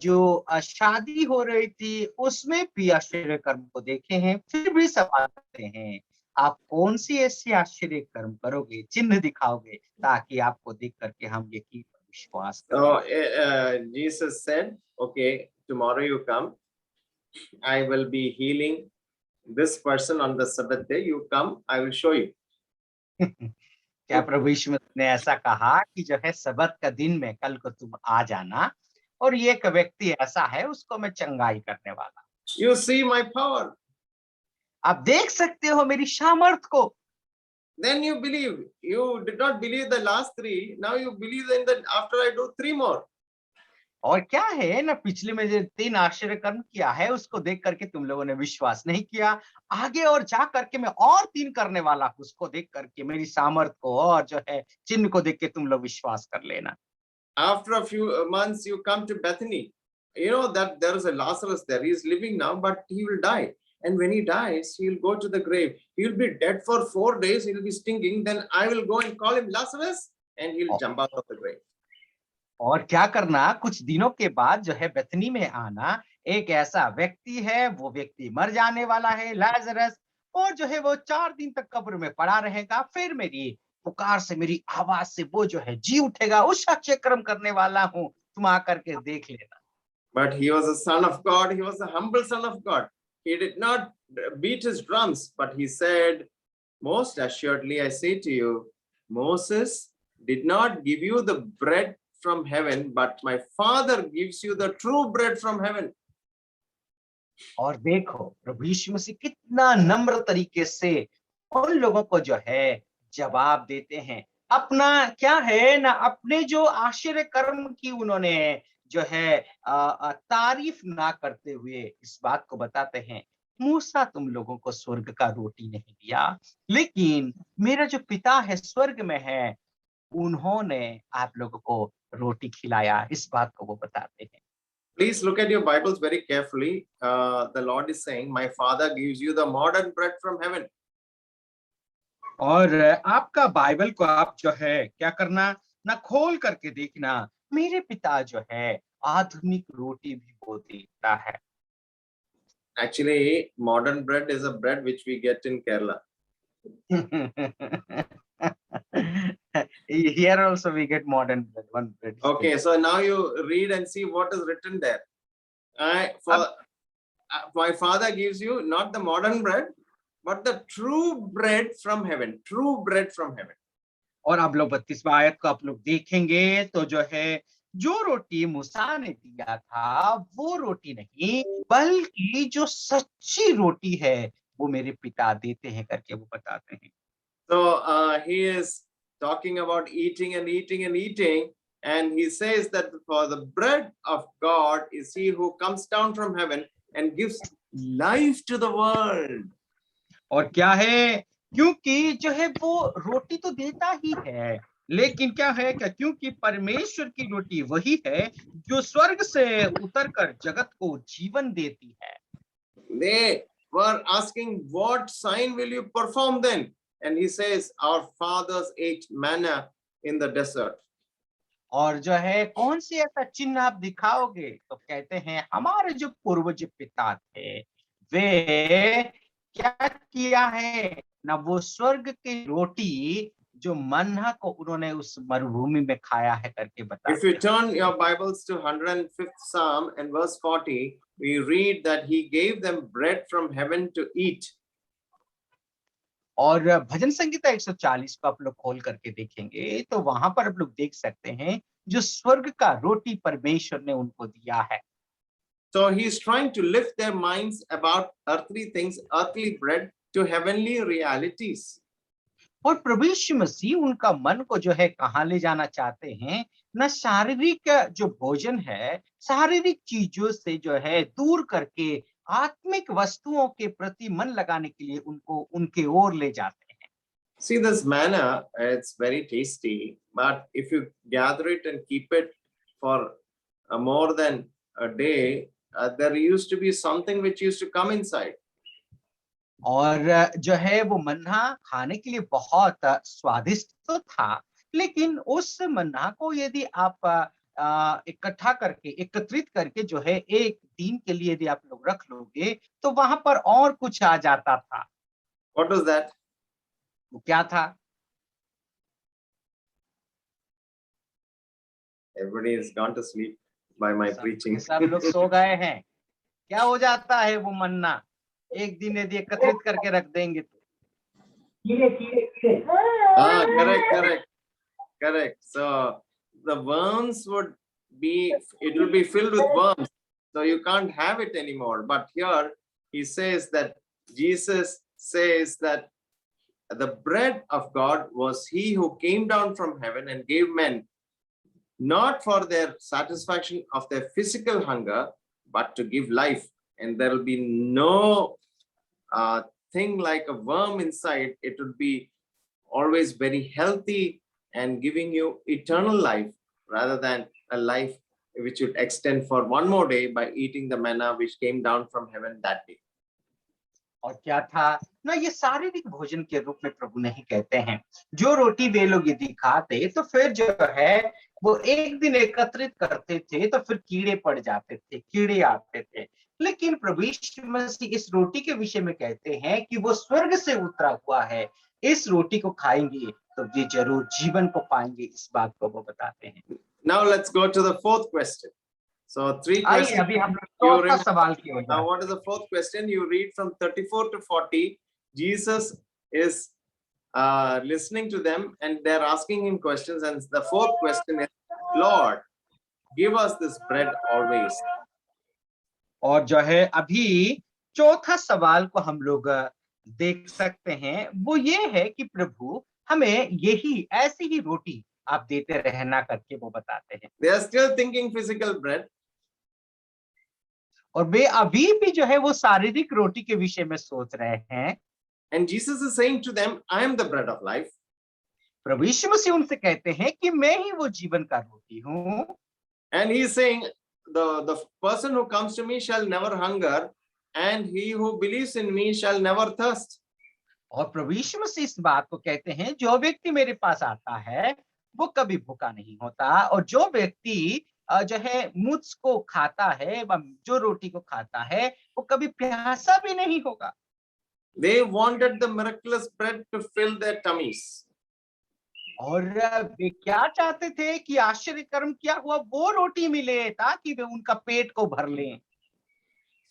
जो शादी हो रही थी उसमें भी आश्चर्य कर्म को देखे हैं। फिर भी सवाल करते हैं, आप कौन सी ऐसी आश्चर्य कर्म करोगे, चिन्ह दिखाओगे ताकि आपको देख करके हम यकीन विश्वास करें। So Jesus said, okay, tomorrow you come. I will be healing this person on the Sabbath day. You come, I will show you. क्या प्रभु यीशु मसीह ने ऐसा कहा कि जो है सबत का दिन में कल को तुम आ जाना, और ये एक व्यक्ति ऐसा है उसको मैं चंगाई करने वाला। You see my power. आप देख सकते हो मेरी सामर्थ को। Then you believe. You did not believe the last three. Now you believe in that after I do 3 more. और क्या है ना, पिछले में जो 3 आश्चर्य कर्म किया है उसको देख करके तुम लोगों ने विश्वास नहीं किया, आगे और जा करके मैं और 3 करने वाला हूं, उसको देख करके मेरी सामर्थ को और जो है चिन्ह को देख के तुम लोग विश्वास कर लेना। After a few months, you come to Bethany. You know that there is a Lazarus there. He is living now, but he will die. And when he dies, he will go to the grave. He will be dead for 4 days. He will be stinking. Then I will go and call him Lazarus, and he will jump out of the grave. और क्या करना, कुछ दिनों के बाद जो है बेथनी में आना, एक ऐसा व्यक्ति है, वो व्यक्ति मर जाने वाला है लाजरस, और जो है वो 4 दिन तक कब्र में पड़ा रहेगा, फिर मेरी पुकार से मेरी आवाज से वो जो है जी उठेगा, उस साक्ष्यक्रम करने वाला हूं, तुम आकर के देख लेना। But he was a son of God. He was a humble son of God. He did not beat his drums, but he said, most assuredly I say to you, Moses did not give you the bread from heaven, but my Father gives you the true bread from heaven. और देखो प्रभु यीशु मसीह कितना नम्र तरीके से उन लोगों को जो है जवाब देते हैं। अपना क्या है ना, अपने जो आश्चर्य कर्म की उन्होंने जो है तारीफ ना करते हुए इस बात को बताते हैं, मूसा तुम लोगों को स्वर्ग का रोटी नहीं दिया, लेकिन मेरा जो पिता है स्वर्ग में है उन्होंने आप लोगों को रोटी खिलाया, इस बात को वो बताते हैं। Please look at your Bibles very carefully. The Lord is saying, my Father gives you the modern bread from heaven. और आपका बाइबल को आप जो है क्या करना ना, खोल करके देखना, मेरे पिता जो है आधुनिक रोटी भी वो देता है। Actually, modern bread is a bread which we get in Kerala. Here also we get modern bread, one bread. Okay, so now you read and see what is written there. My Father gives you not the modern bread, but the true bread from heaven. True bread from heaven. और आप लोग 32वां आयत को आप लोग देखेंगे तो जो है जो रोटी मूसा ने दिया था वो रोटी नहीं, बल्कि जो सच्ची रोटी है वो मेरे पिता देते हैं करके वो बताते हैं। So he is talking about eating and eating and eating, and he says that for the bread of God is he who comes down from heaven and gives life to the world. और क्या है, क्योंकि जो है वो रोटी तो देता ही है, लेकिन क्या है क्या, क्योंकि परमेश्वर की रोटी वही है जो स्वर्ग से उतरकर जगत को जीवन देती है। They were asking, what sign will you perform then? And he says, our fathers ate manna in the desert. और जो है कौन सी ऐसा चिन्ह आप दिखाओगे, तो कहते हैं हमारे जो पूर्वज पिता थे वे क्या किया है ना, वो स्वर्ग की रोटी जो मन्ना को उन्होंने उस मरुभूमि में खाया है करके If बताते you हैं। turn your Bibles to 105th Psalm and verse 40, we read that he gave them bread from heaven to eat. और भजन संगीता 140 को आप लोग खोल करके देखेंगे तो वहां पर आप लोग देख सकते हैं जो स्वर्ग का रोटी परमेश्वर ने उनको दिया है। So he's trying to lift their minds about earthly things, earthly bread, to heavenly realities. और प्रभु यीशु मसीह उनका मन को जो है कहाँ ले जाना चाहते हैं, ना शारीरिक जो भोजन है शारीरिक चीजों से जो है दूर करके आत्मिक वस्तुओं के प्रति मन लगाने के लिए उनको उनके ओर ले जाते हैं। See, this manna, it's very tasty, but if you gather it and keep it for more than a day, there used to be something which used to come inside. और जो है वो मन्ना खाने के लिए बहुत स्वादिष्ट तो था, लेकिन उस मन्ना को यदि आप इकट्ठा करके एकत्रित करके जो है एक दिन के लिए यदि आप लोग रख लोगे तो वहां पर और कुछ आ जाता था। What was that? वो क्या था? Everybody has gone to sleep by my preaching. सब लोग सो गए हैं। क्या हो जाता है वो मन्ना एक दिन यदि एकत्रित करके रख देंगे तो? Correct. So the worms it will be filled with worms. So you can't have it anymore. But here he says that Jesus says that the bread of God was he who came down from heaven and gave men not for their satisfaction of their physical hunger, but to give life. And there will be no thing like a worm inside. It would be always very healthy and giving you eternal life rather than a life which would extend for one more day by eating the manna which came down from heaven that day. और क्या था ना, ये शारीरिक भोजन के रूप में प्रभु नहीं कहते हैं। जो रोटी वे लोग यदि खाते तो फिर जो है वो एक दिन एकत्रित करते थे तो फिर कीड़े पड़ जाते थे, कीड़े आते थे। लेकिन प्रभु यीशु मसीह इस रोटी के विषय में कहते हैं कि वो स्वर्ग से उतरा हुआ है, इस रोटी को खाएंगे तो वे जरूर जीवन को पाएंगे, इस बात को वो बताते हैं। Now let's go to the fourth question. So three आइए questions. अभी हम चौथा सवाल की ओर Now जाते what is the fourth question? You read from 34 to 40. Jesus is listening to them and they're asking him questions. And the fourth question is, Lord, give us this bread always. और जो है अभी चौथा सवाल को हम लोग देख सकते हैं, वो ये है कि प्रभु हमें यही ऐसी ही रोटी आप देते रहना करके वो बताते हैं। They are still thinking physical bread. और वे अभी भी जो है वो शारीरिक रोटी के विषय में सोच रहे हैं। And Jesus is saying to them, I am the bread of life. प्रभु यीशु मसीह उनसे कहते हैं कि मैं ही वो जीवन का रोटी हूँ। And he is saying, the person who comes to me shall never hunger, and he who believes in me shall never thirst. और प्रभु यीशु मसीह इस बात को कहते हैं, जो व्यक्ति मेरे पास आता है वो कभी भूखा नहीं होता, और जो व्यक्ति जो है मुझको खाता है, जो रोटी को खाता है, वो कभी प्यासा भी नहीं होगा। They wanted the miraculous bread to fill their tummies. और वे क्या चाहते थे कि आश्चर्य कर्म क्या हुआ वो रोटी मिले ताकि वे उनका पेट को भर लें।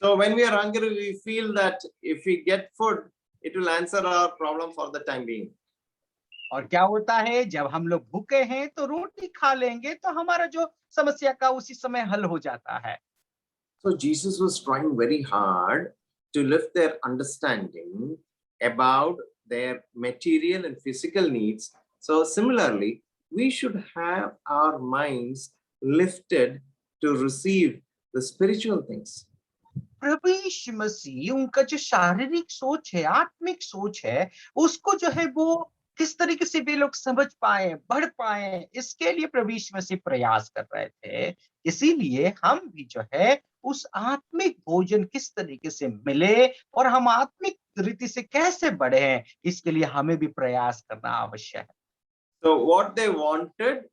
So when we are hungry, we feel that if we get food, it will answer our problem for the time being. और क्या होता है, जब हम लोग भूखे हैं तो रोटी खा लेंगे तो हमारा जो समस्या का उसी समय हल हो जाता है। So Jesus was trying very hard to lift their understanding about their material and physical needs. So similarly, we should have our minds lifted to receive the spiritual things. प्रभु यीशु मसीह उनका जो शारीरिक सोच है, आत्मिक सोच है, उसको जो है वो किस तरीके से वे लोग समझ पाए, बढ़ पाए, इसके लिए प्रभु यीशु मसीह प्रयास कर रहे थे। इसीलिए हम भी जो है उस आत्मिक भोजन किस तरीके से मिले और हम आत्मिक रीति से कैसे बढ़े, इसके लिए हमें भी प्रयास करना आवश्यक है। So what they wanted,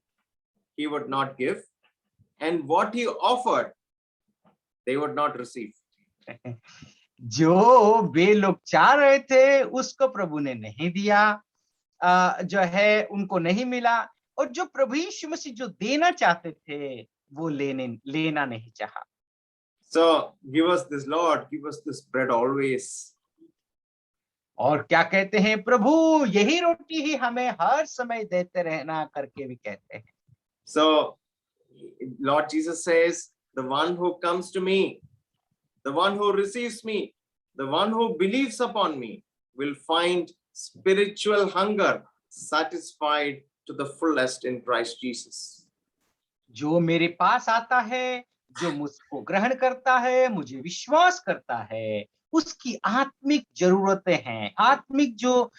he would not give, and what he offered, they would not receive. जो वे लोग चाह रहे थे उसको प्रभु ने नहीं दिया, जो है उनको नहीं मिला, और जो प्रभु यीशु मसीह जो देना चाहते थे वो लेना नहीं चाहा। So give us this, Lord, give us this bread always. और क्या कहते हैं, प्रभु यही रोटी ही हमें हर समय देते रहना करके भी कहते हैं। So Lord Jesus says, the one who comes to me, the one who receives me, the one who believes upon me will find spiritual hunger satisfied to the fullest in Christ Jesus. जो मेरे पास आता है, जो मुझको ग्रहण करता है, मुझे विश्वास करता है, उसकी आत्मिक जरूरतें हैं, आत्मिक जो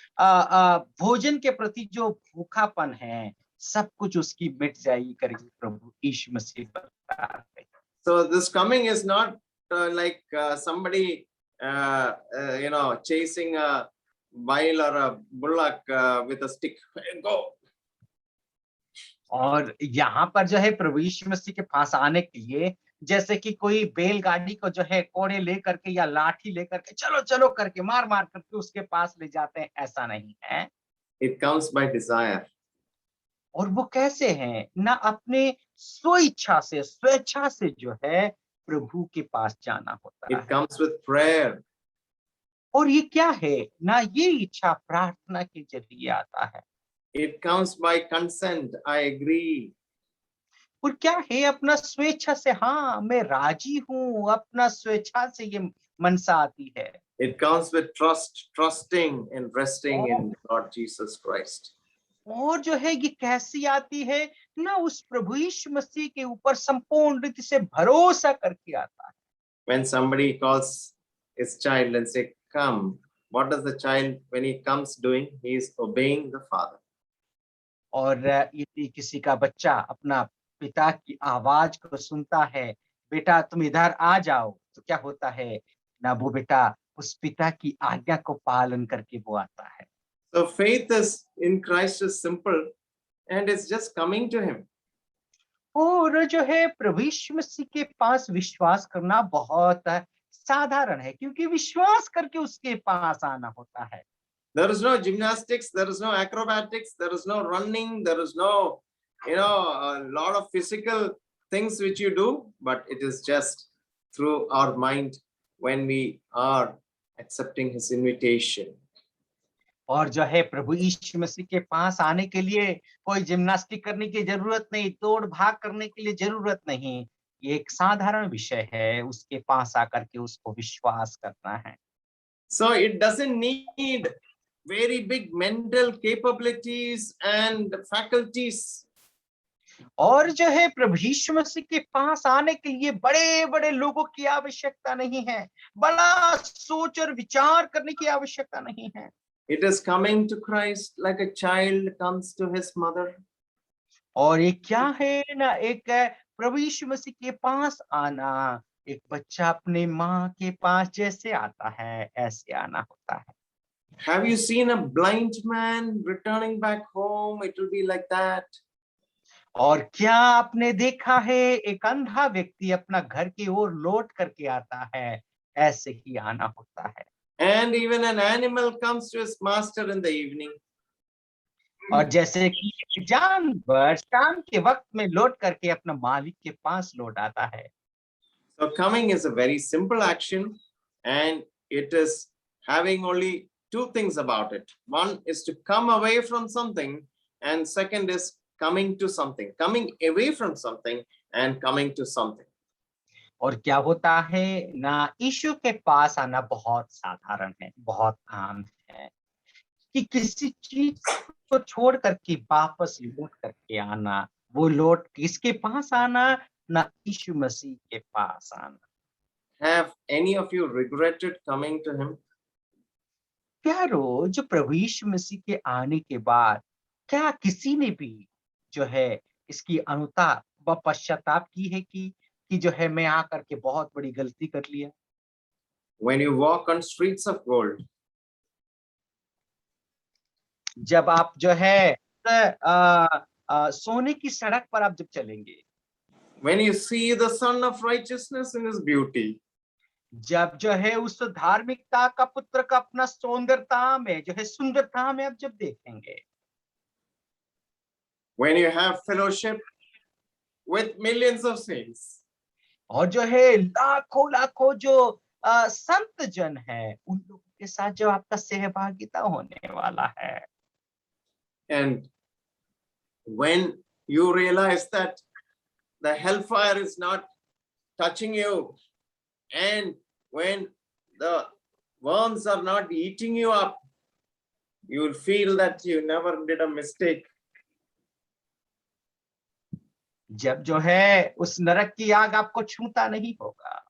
भोजन के प्रति जो भूखापन है, सब कुछ उसकी मिट जाएगी करके प्रभु यीशु मसीह बता रहे हैं। So this coming is not like somebody chasing a bile or a bullock with a stick. Go. और यहाँ पर जो है प्रभु यीशु मसीह के पास आने के लिए जैसे कि कोई बैलगाड़ी को जो है कोड़े लेकर के या लाठी लेकर के चलो चलो करके मार मार करके उसके पास ले जाते हैं, ऐसा नहीं है। It comes by desire. और वो कैसे हैं, ना अपने स्वेच्छा से स्वेच्छा से जो है प्रभु के पास जाना होता It है। comes with prayer. और ये क्या है, ना ये इच्छा प्रार्थना के जरिए आता है। It comes by consent. I agree. और क्या है, अपना स्वेच्छा से, हाँ मैं राजी हूँ, अपना स्वेच्छा से ये मनसा आती है। It comes with trust, trusting and resting in Lord Jesus Christ. और जो है ये कैसी आती है, ना उस प्रभु यीशु मसीह के ऊपर संपूर्ण रीति से भरोसा करके आता है। When somebody calls his child and say, come, what does the child, when he comes doing? He is obeying the father. और यदि किसी का बच्चा अपना पिता की आवाज को सुनता है, बेटा तुम इधर आ जाओ, तो क्या होता है ना, वो बेटा उस पिता की आज्ञा को पालन करके वो आता है। So faith is in Christ is simple and it's just coming to him. और जो है प्रभु यीशु मसीह के पास विश्वास करना बहुत साधारण है, क्योंकि विश्वास करके उसके पास आना होता है। There is no gymnastics, there is no acrobatics, there is no running, there is no, a lot of physical things which you do, but it is just through our mind when we are accepting his invitation. और जो है प्रभु यीशु मसीह के पास आने के लिए कोई जिम्नास्टिक करने की जरूरत नहीं, दौड़ भाग करने के लिए जरूरत नहीं, ये एक साधारण विषय है, उसके पास आकर के उसको विश्वास करना है। So it doesn't need very big mental capabilities and faculties. और जो है प्रभु यीशु मसीह के पास आने के लिए बड़े बड़े लोगों की आवश्यकता नहीं है, बड़ा सोच और विचार करने की आवश्यकता नहीं है। It is coming to Christ like a child comes to his mother. और ये क्या है ना, एक प्रभु यीशु मसीह के पास आना, एक बच्चा अपने माँ के पास जैसे आता है ऐसे आना होता है। Have you seen a blind man returning back home? It will be like that. और क्या आपने देखा है एक अंधा व्यक्ति अपना घर की ओर लौट करके आता है, ऐसे ही आना होता है। And even an animal comes to his master in the evening. और जैसे कि जानवर शाम के वक्त में लौट करके अपना मालिक के पास लौट आता है। So coming is a very simple action and it is having only two things about it. One is to come away from something and second is coming to something. Coming away from something and coming to something. और क्या होता है ना, यीशु के पास आना बहुत साधारण है, बहुत आम है कि किसी चीज को छोड़ करके वापस लौट करके आना, वो लौट किसके पास आना, ना यीशु मसीह के पास आना। Have any of you regretted coming to him? प्यारो, जो प्रभु यीशु मसीह के आने के बाद क्या किसी ने भी जो है इसकी अनुताप व पश्चाताप की है कि जो है मैं आकर के बहुत बड़ी गलती कर लिया? When you walk on streets of gold, जब आप जो है सोने की सड़क पर आप जब चलेंगे, when you see the Son of Righteousness in his beauty, जब जो है उस धार्मिकता का पुत्र का अपना सौंदर्यता में जो है सुंदरता में आप जब देखेंगे, when you have fellowship with millions of saints, और जो है लाखों लाखों जो संत जन है उन लोगों के साथ जो आपका सहभागिता होने वाला है, and when you realize that the hellfire is not touching you, and when the worms are not eating you up, you will feel that you never did a mistake. जब जो है उस नरक की आग आपको छूता नहीं होगा,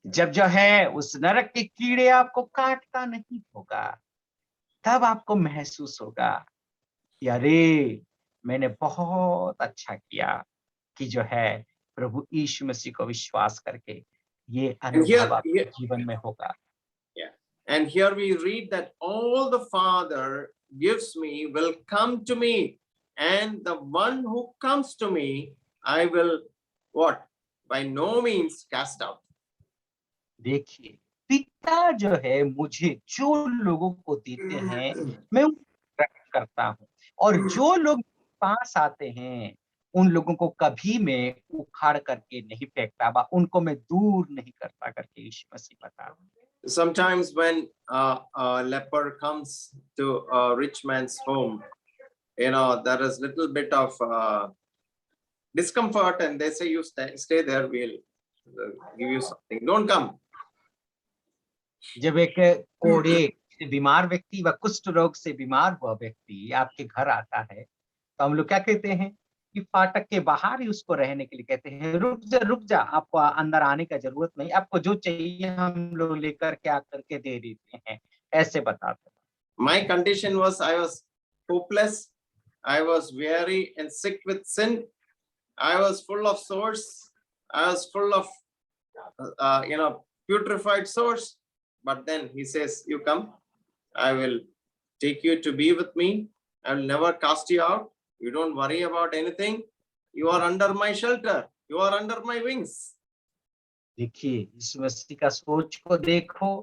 जब जो है उस नरक के कीड़े आपको काटता नहीं होगा, तब आपको महसूस होगा कि अरे मैंने बहुत अच्छा किया कि जो है प्रभु यीशु मसीह को विश्वास करके ये अनुभव आपके जीवन में होगा। And here we read that all the Father gives me will come to me, and the one who comes to me, I will what? By no means cast out. देखिए, पिता जो है मुझे जो लोगों को देते हैं मैं उनको ग्रहण करता हूँ, और जो लोग पास आते हैं उन लोगों को कभी मैं उखाड़ करके नहीं फेंकता, उनको मैं दूर नहीं करता करके यीशु मसीह बता रहे हैं। Sometimes when a leper comes to a rich man's home, there is little bit of discomfort, and they say, you stay there, we'll give you something, don't come. जब एक कोढ़े से बीमार व्यक्ति व कुष्ठ रोग से बीमार हुआ व्यक्ति आपके घर आता है, तो हम लोग क्या कहते हैं कि फाटक के बाहर ही उसको रहने के लिए कहते हैं, रुक जा, आपको अंदर आने का जरूरत नहीं, आपको जो चाहिए हम लोग लेकर के आकर के दे देते हैं, ऐसे बताते हैं। My condition was I was hopeless, I was weary and sick with sin, I was full of sores, I was full of putrefied sores. But then he says, you come, I will take you to be with me, I will never cast you out, you don't worry about anything, you are under my shelter, you are under my wings. देखिए यीशु मसीह का सोच को देखो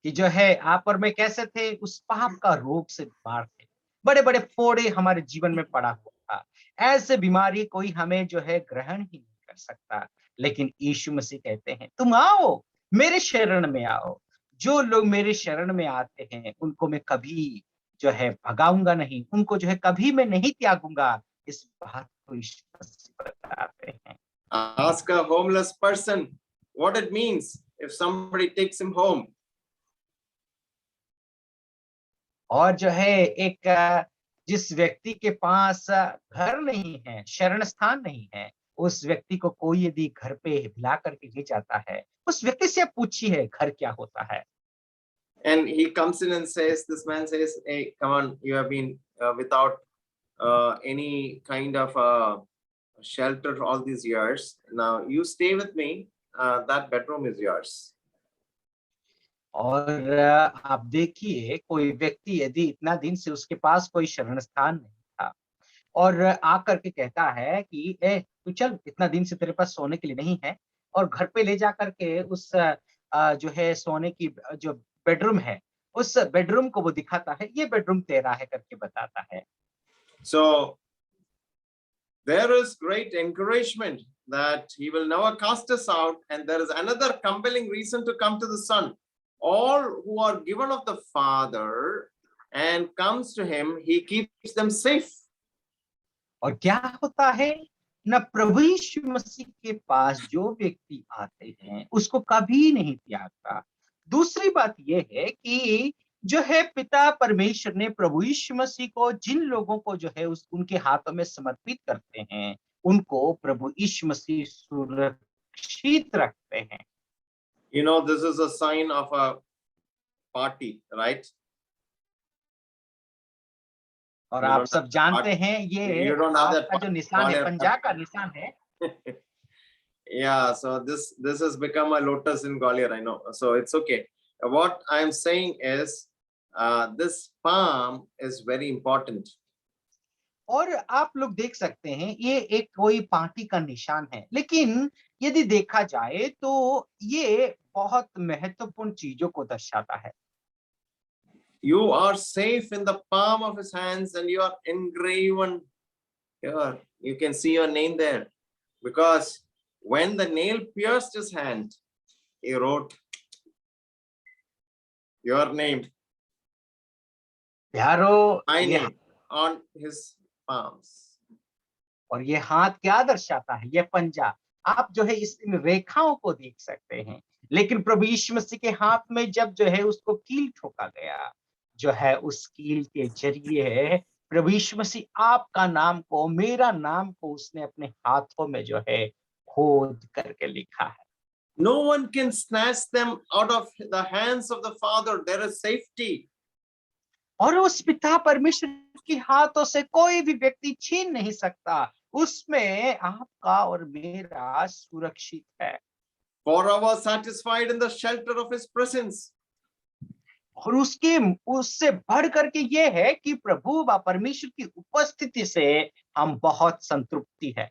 कि जो है आप और मैं कैसे थे, उस पाप का रोग से बीमार थे, बड़े बड़े फोड़े हमारे जीवन में पड़ा हुआ था, ऐसे बीमारी कोई हमें जो है ग्रहण ही नहीं कर सकता, लेकिन यीशु मसीह कहते हैं तुम आओ, मेरे शरण में आओ, जो लोग मेरे शरण में आते हैं उनको मैं कभी जो है भगाऊंगा नहीं, उनको जो है कभी मैं नहीं त्यागूंगा, इस बात को यीशु मसीह बताते हैं। Ask a homeless person what it means if somebody takes him home. और जो है एक जिस व्यक्ति के पास घर नहीं है, शरण स्थान नहीं है, उस व्यक्ति को कोई यदि घर पे बुला करके ले जाता है, उस व्यक्ति से पूछिए घर क्या होता है। And he comes in and says, this man says, hey, come on, you have been without any kind of shelter all these years. Now you stay with me, that bedroom is yours. और आप देखिए कोई व्यक्ति यदि इतना दिन से उसके पास कोई शरण स्थान नहीं था और आकर के कहता है कि तू चल, इतना दिन से तेरे पास सोने के लिए नहीं है, और घर पे ले जा करके उस जो है सोने की जो बेडरूम है, उस बेडरूम को वो दिखाता है, ये बेडरूम तेरा है करके बताता है। So there is great encouragement that he will never cast us out, and there is another compelling reason to come to the Son. All who are given of the Father and comes to him, he keeps them safe. और क्या होता है न, प्रभु यीशु मसीह के पास जो व्यक्ति आते हैं उसको कभी नहीं त्यागता। दूसरी बात यह है कि जो है पिता परमेश्वर ने प्रभु यीशु मसीह को जिन लोगों को जो है उनके हाथों में समर्पित करते हैं, उनको प्रभु यीशु मसीह सुरक्षित रखते हैं। This is a sign of a party, right? और आप सब जानते हैं ये आपका जो निशान है, पंजा का निशान है। Yeah, so this has become a lotus in Gwalior, I know. So it's okay. What I'm saying is this palm is very important. और आप लोग देख सकते हैं ये एक कोई पार्टी का निशान है, लेकिन यदि देखा जाए तो ये बहुत महत्वपूर्ण चीजों को दर्शाता है। You are safe in the palm of his hands and you are engraven Here, you can see your name there. Because when the nail pierced his hand, he wrote your name, प्यारो, my ये name on his palms. और ये हाथ क्या दर्शाता है? ये पंजा। आप जो है इस इन रेखाओं को देख सकते हैं, लेकिन प्रभु यीशु मसीह के हाथ में जब जो है उसको कील ठोका गया, जो है उस कील के जरिए है प्रभु यीशु मसीह आपका नाम को, मेरा नाम को उसने अपने हाथों में जो है खोद करके लिखा है। No one can snatch them out of the hands of the Father. There is safety. और उस पिता परमेश्वर के हाथों से कोई भी व्यक्ति छीन नहीं सकता। उसमें आपका और मेरा सुरक्षित है। For our satisfied in the shelter of his presence. और उससे बढ़ करके ये है कि प्रभु व परमेश्वर की उपस्थिति से हम बहुत संतृप्ति है।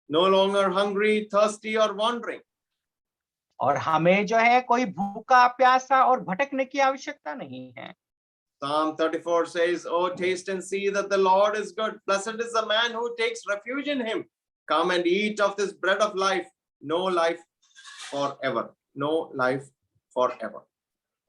No longer hungry, thirsty, or wandering. और हमें जो है कोई भूखा प्यासा और भटकने की आवश्यकता नहीं है। Psalm 34 says, "Oh, taste and see that the Lord is good. Blessed is the man who takes refuge in him. Come and eat of this bread of life. No life forever. No life forever."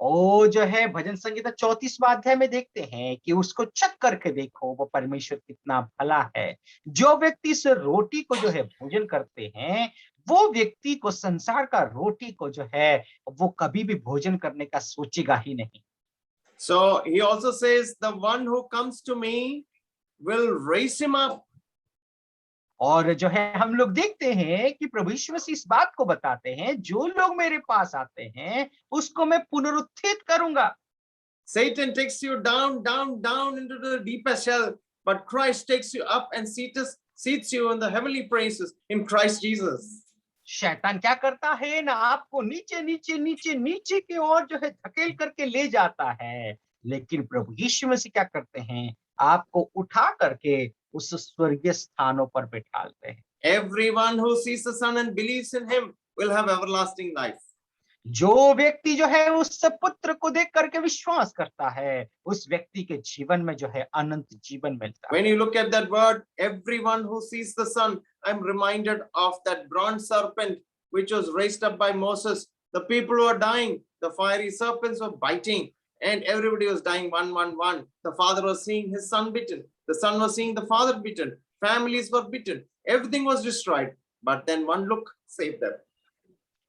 ओ जो है भजन संगीता 34वां अध्याय में देखते हैं कि उसको चख करके देखो वो परमेश्वर कितना भला है। जो व्यक्ति इस रोटी को जो है भोजन करते हैं, वो व्यक्ति को संसार का रोटी को जो है वो कभी भी भोजन करने का सोचेगा ही नहीं। So he also says, "The one who comes to me will raise him up." और जो है हम लोग देखते हैं कि प्रभु यीशु मसीह इस बात को बताते हैं, जो लोग मेरे पास आते हैं उसको मैं पुनरुत्थित करूंगा। Satan takes you down, down, down into the deepest hell, but Christ takes you up and seats you in the heavenly places in Christ Jesus. शैतान क्या करता है ना, आपको नीचे नीचे नीचे नीचे की ओर जो है धकेल करके ले जाता है, लेकिन प्रभु यीशु मसीह क्या करते हैं, आपको उठा करके उस स्वर्गीय स्थानों पर बैठाते हैं। Everyone who sees the Son and believes in him will have everlasting life. जो व्यक्ति जो है उस पुत्र को देख करके विश्वास करता है, उस व्यक्ति के जीवन में जो है अनंत जीवन मिलता है। When you look at that word, everyone who sees the Son, I'm reminded of that bronze serpent which was raised up by Moses. The people who are dying, the fiery serpents were biting, and everybody was dying one. The father was seeing his son bitten. The son was seeing the father bitten. Families were bitten. Everything was destroyed. But then one look saved them.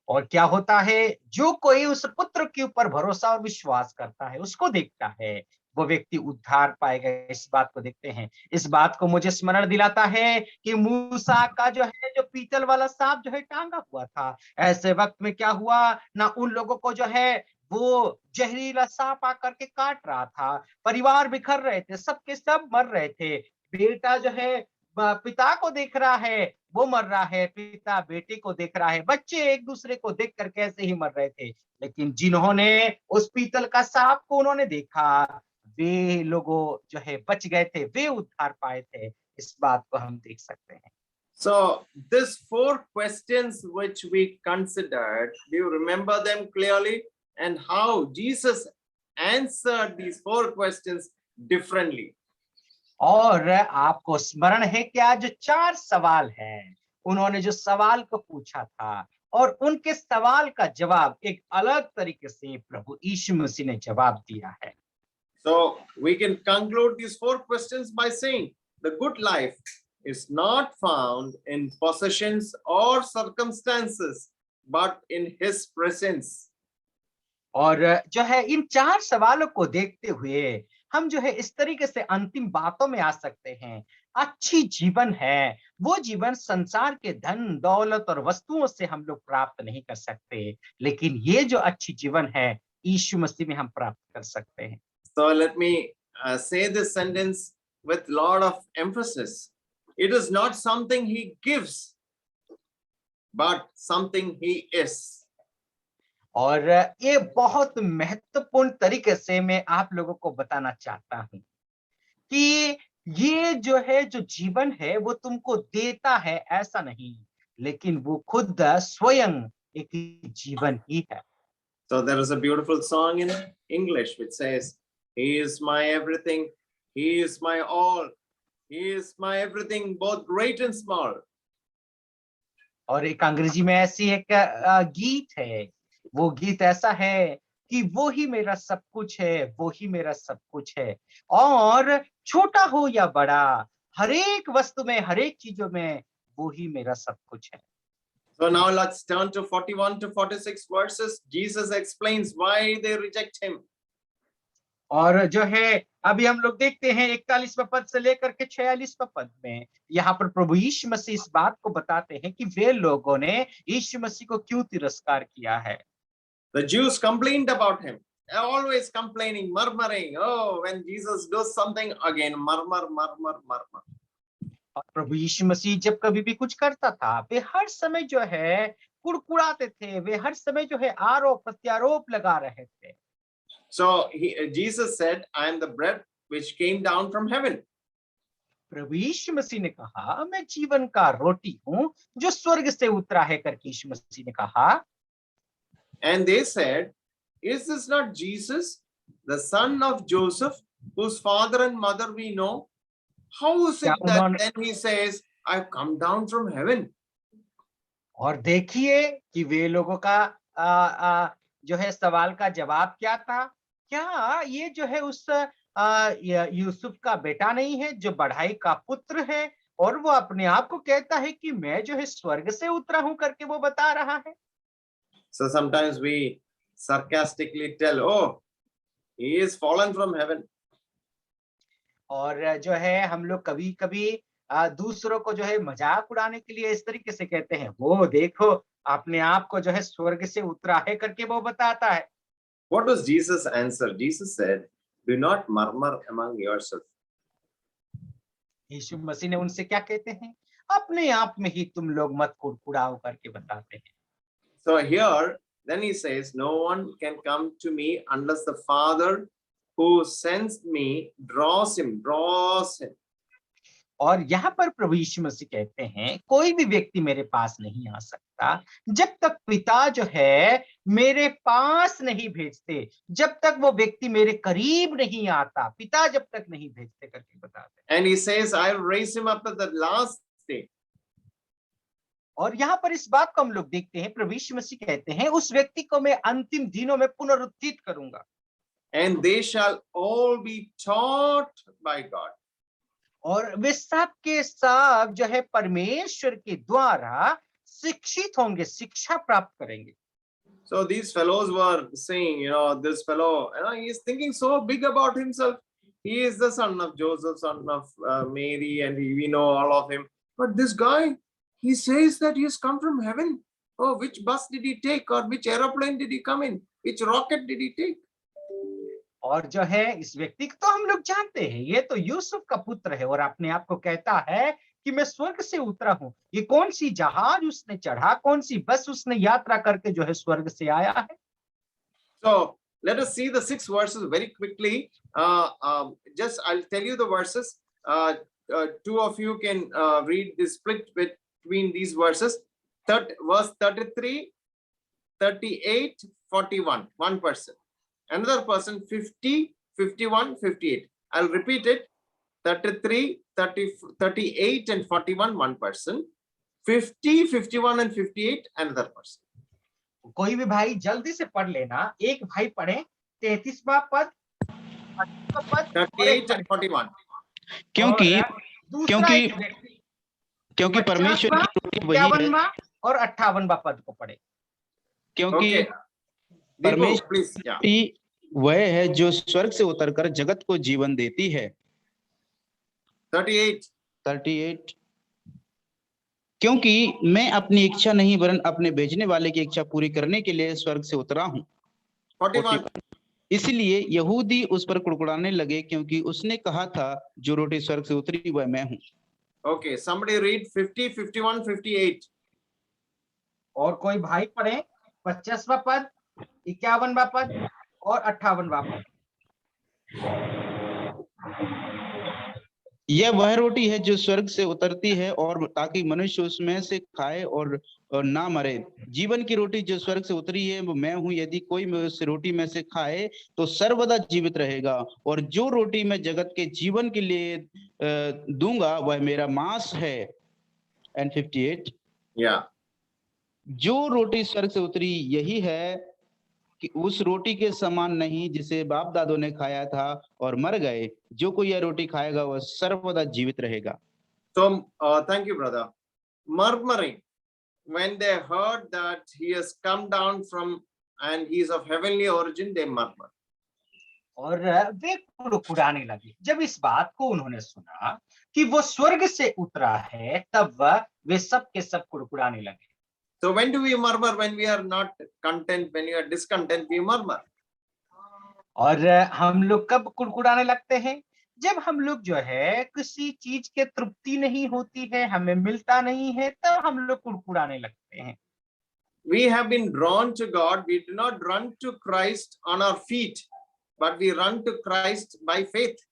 और क्या होता है, जो कोई उस पुत्र के ऊपर भरोसा और विश्वास करता है, उसको देखता है, वो व्यक्ति उद्धार पाएगा। इस बात को देखते हैं। इस बात को मुझे स्मरण दिलाता है कि मूसा का जो है जो पीतल वाला सांप जो है टांगा हुआ था, ऐसे वक्त में क्या हुआ ना, उन लोगों को जो है वो जहरीला सांप आकर के काट रहा था, परिवार बिखर रहे थे, सबके सब मर रहे थे। बेटा जो है पिता को देख रहा है, वो मर रहा है, पिता बेटे को देख रहा है, बच्चे एक दूसरे को देख कर कैसे ही मर रहे थे। लेकिन जिन्होंने उस पीतल का सांप को उन्होंने देखा, वे लोगों जो है बच गए थे, वे उद्धार पाए थे। इस बात को हम देख सकते हैं। So these 4 questions which we considered, do you remember them clearly? And how Jesus answered these 4 questions differently? और आपको स्मरण है क्या, जो 4 सवाल हैं, उन्होंने जो सवाल को पूछा था और उनके सवाल का जवाब एक अलग तरीके से प्रभु यीशु मसीह ने जवाब दिया है। So we can conclude these 4 questions by saying the good life is not found in possessions or circumstances, but in his presence. और जो है इन 4 सवालों को देखते हुए हम जो है इस तरीके से अंतिम बातों में आ सकते हैं। अच्छी जीवन है, वो जीवन संसार के धन दौलत और वस्तुओं से हम लोग प्राप्त नहीं कर सकते, लेकिन ये जो अच्छी जीवन है यीशु मसीह में हम प्राप्त कर सकते हैं। So let me say this sentence with lot of emphasis. It is not something he gives, but something he is. और ये बहुत महत्वपूर्ण तरीके से मैं आप लोगों को बताना चाहता हूं कि ये जो है जो जीवन है वो तुमको देता है ऐसा नहीं, लेकिन वो खुद स्वयं एक जीवन ही है। So there is a beautiful song in English which says, "He is my everything, he is my all, He is my everything, both great and small. और एक अंग्रेजी में ऐसी एक गीत है, वो गीत ऐसा है कि वो ही मेरा सब कुछ है, वो ही मेरा सब कुछ है, और छोटा हो या बड़ा, हर एक वस्तु में, हर एक चीजों में वो ही मेरा सब कुछ है। So now let's turn to 41 to 46 verses. Jesus explains why they reject him. और जो है अभी हम लोग देखते हैं 41वां पद से लेकर के 46वां पद में, यहाँ पर प्रभु यीशु मसीह इस बात को बताते हैं कि वे लोगों ने यीशु मसीह को क्यों तिरस्कार किया है। The Jews complained about him. They're always complaining, murmuring. Oh, when Jesus does something, again murmur, murmur, murmur. और प्रभु यीशु मसीह जब कभी भी कुछ करता था, वे हर समय जो है कुड़कुड़ाते थे, वे हर समय जो है आरोप प्रत्यारोप लगा रहे थे। So Jesus said, I am the bread which came down from heaven. प्रभु यीशु मसीह ने कहा, मैं जीवन का रोटी हूं जो स्वर्ग से उतरा है करके यीशु मसीह ने कहा। And they said, is this not Jesus, the son of Joseph, whose father and mother we know? How is it that then he says, I've come down from heaven? और देखिए कि वे लोगों का जो है सवाल का जवाब क्या था। क्या ये जो है उस यूसुफ का बेटा नहीं है, जो बढ़ाई का पुत्र है, और वो अपने आप को कहता है कि मैं जो है स्वर्ग से उतरा हूं करके वो बता रहा है। So sometimes we sarcastically tell, oh, he is fallen from heaven. और जो है हम लोग कभी कभी दूसरों को जो है मजाक उड़ाने के लिए इस तरीके से कहते हैं, वो देखो अपने आप को जो है स्वर्ग से उतरा है करके वो बताता है। What was Jesus' answer? Jesus said, do not murmur among yourselves. यीशु मसीह ने उनसे क्या कहते हैं? अपने आप में ही तुम लोग मत कुड़कुड़ाओ करके बताते हैं। So here, then he says, no one can come to me unless the Father who sends me draws him. और यहाँ पर प्रभु यीशु मसीह कहते हैं, कोई भी व्यक्ति मेरे पास नहीं आ सकता जब तक पिता जो है मेरे पास नहीं भेजते, जब तक वो व्यक्ति मेरे करीब नहीं आता, पिता जब तक नहीं भेजते करके बताते। And he says, I will raise him up at the last day. और यहाँ पर इस बात को हम लोग देखते हैं, प्रभु यीशु मसीह कहते हैं, उस व्यक्ति को मैं अंतिम दिनों में पुनरुत्थित करूंगा। And they shall all be taught by God. और वे सब के सब जो है परमेश्वर के द्वारा शिक्षित होंगे, शिक्षा प्राप्त करेंगे। So these fellows were saying, this fellow, he is thinking so big about himself. He is the son of Joseph, son of Mary, and we know all of him. But this guy, he says that he has come from heaven. Oh, which bus did he take, or which aeroplane did he come in? Which rocket did he take? और जो है इस व्यक्ति को तो हम लोग जानते हैं, ये तो यूसुफ का पुत्र है और अपने आप को कहता है कि मैं स्वर्ग से उतरा हूं। ये कौन सी जहाज उसने चढ़ा, कौन सी बस उसने यात्रा करके जो है स्वर्ग से आया है। So let us see the 6 verses very quickly. Just I'll tell you the verses. Two of you can read the split between these verses. Verse 33, 38, 41. One person. Another person 50, 51, 58. I'll repeat it. 33, 30, 38 and 41, one person. 50, 51 and 58, another person. कोई भी भाई जल्दी से पढ़ लेना। एक भाई पढ़े 33वां पद, 38 and 41. क्योंकि परमेश्वर की रोटी वही है और 58वां पद को पढ़े। क्योंकि परमेश्वर वह है जो स्वर्ग से उतरकर जगत को जीवन देती है। 38 क्योंकि मैं अपनी इच्छा नहीं वरन अपने भेजने वाले की इच्छा पूरी करने के लिए स्वर्ग से उतरा हूं। 41 इसलिए यहूदी उस पर कुड़कुड़ाने लगे, क्योंकि उसने कहा था जो रोटी स्वर्ग से उतरी वह मैं हूं। Okay, somebody read 50, 51, 58. और कोई भाई पढ़े 50वां पद, 51वां पद और 58वां पद। यह वह रोटी है जो स्वर्ग से उतरती है और ताकि मनुष्य उसमें से खाए और ना मरे। जीवन की रोटी जो स्वर्ग से उतरी है वो मैं हूँ। यदि कोई उस रोटी में से खाए तो सर्वदा जीवित रहेगा, और जो रोटी मैं जगत के जीवन के लिए दूंगा वह मेरा मांस है। And 58, Yeah. जो रोटी स्वर्ग से उतरी यही है कि उस रोटी के समान नहीं जिसे बाप दादों ने खाया था और मर गए। जो कोई यह रोटी खाएगा वह सर्वदा जीवित रहेगा। So, thank you, brother. Murmuring, when they heard that he has come down from and he is of heavenly origin, they murmur. और वे कुड़कुड़ाने लगे। जब इस बात को उन्होंने सुना कि वो स्वर्ग से उतरा है, तब वे सब के सब कुड़कुड़ाने लगे। So when do we murmur? When we are not content, when we are discontent, we murmur. और हम लोग कब कुड़कुड़ाने लगते हैं? जब हम लोग जो है किसी चीज के तृप्ति नहीं होती है, हमें मिलता नहीं है, तब हम लोग कुड़कुड़ाने लगते हैं। We have been drawn to God. We do not run to Christ on our feet, but we run to Christ by faith.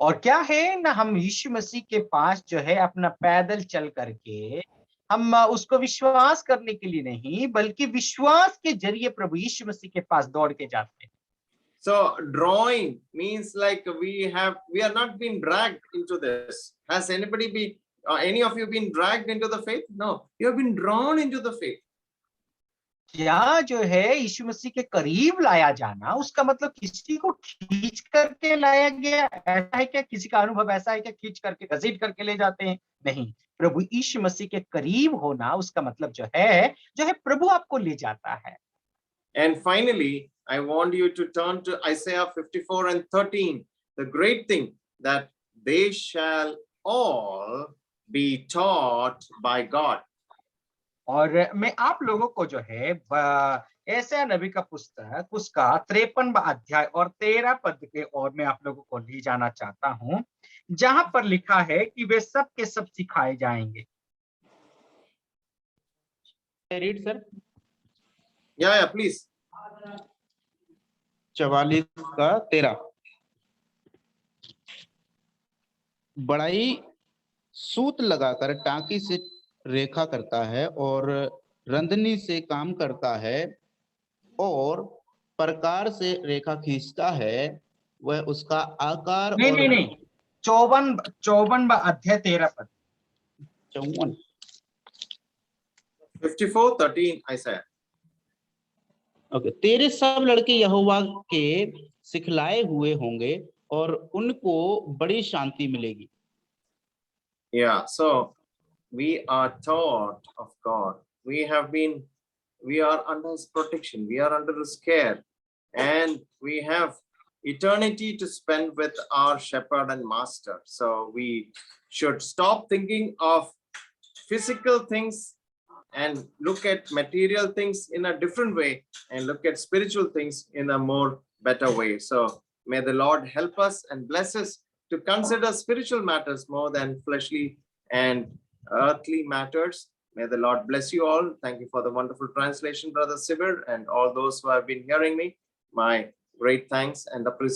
और क्या है ना, हम यीशु मसीह के पास जो है अपना पैदल चल करके हम उसको विश्वास करने के लिए नहीं, बल्कि विश्वास के जरिए प्रभु यीशु मसीह के पास दौड़ के जाते हैं। So drawing means like we are not being dragged into this. Has anybody been, any of you been dragged into the faith? No, you have been drawn into the faith. क्या जो है यीशु मसीह के करीब लाया जाना, उसका मतलब किसी को खींच करके लाया गया ऐसा है क्या? किसी का अनुभव ऐसा है क्या खींच करके घसीट करके ले जाते हैं? नहीं, प्रभु यीशु मसीह के करीब होना उसका मतलब जो है प्रभु आपको ले जाता है। And finally, I want you to turn to Isaiah 54 and 13. The great thing that they shall all be taught by God. और मैं आप लोगों को जो है ऐसा नबी का पुस्तक उसका 53वां अध्याय और 13 पद के और मैं आप लोगों को ले जाना चाहता हूं, जहां पर लिखा है कि वे सब के सब सिखाए जाएंगे। Read sir. Yeah, please. 44 का 13। बड़ाई सूत लगाकर टांकी से रेखा करता है और रंधनी से काम करता है और प्रकार से रेखा खींचता है, वह उसका आकार नहीं और नहीं नहीं 54वां अध्याय 13 पद। 54। 54:13 Isaiah. ओके। तेरे सब लड़के यहोवा के सिखलाए हुए होंगे और उनको बड़ी शांति मिलेगी। Yeah, so we are taught of God. We are under his protection. We are under his care, and we have eternity to spend with our shepherd and master. So we should stop thinking of physical things and look at material things in a different way and look at spiritual things in a more better way. So may the Lord help us and bless us to consider spiritual matters more than fleshly and earthly matters. May the Lord bless you all. Thank you for the wonderful translation, Brother Sibir, and all those who have been hearing me. My great thanks and appreciation.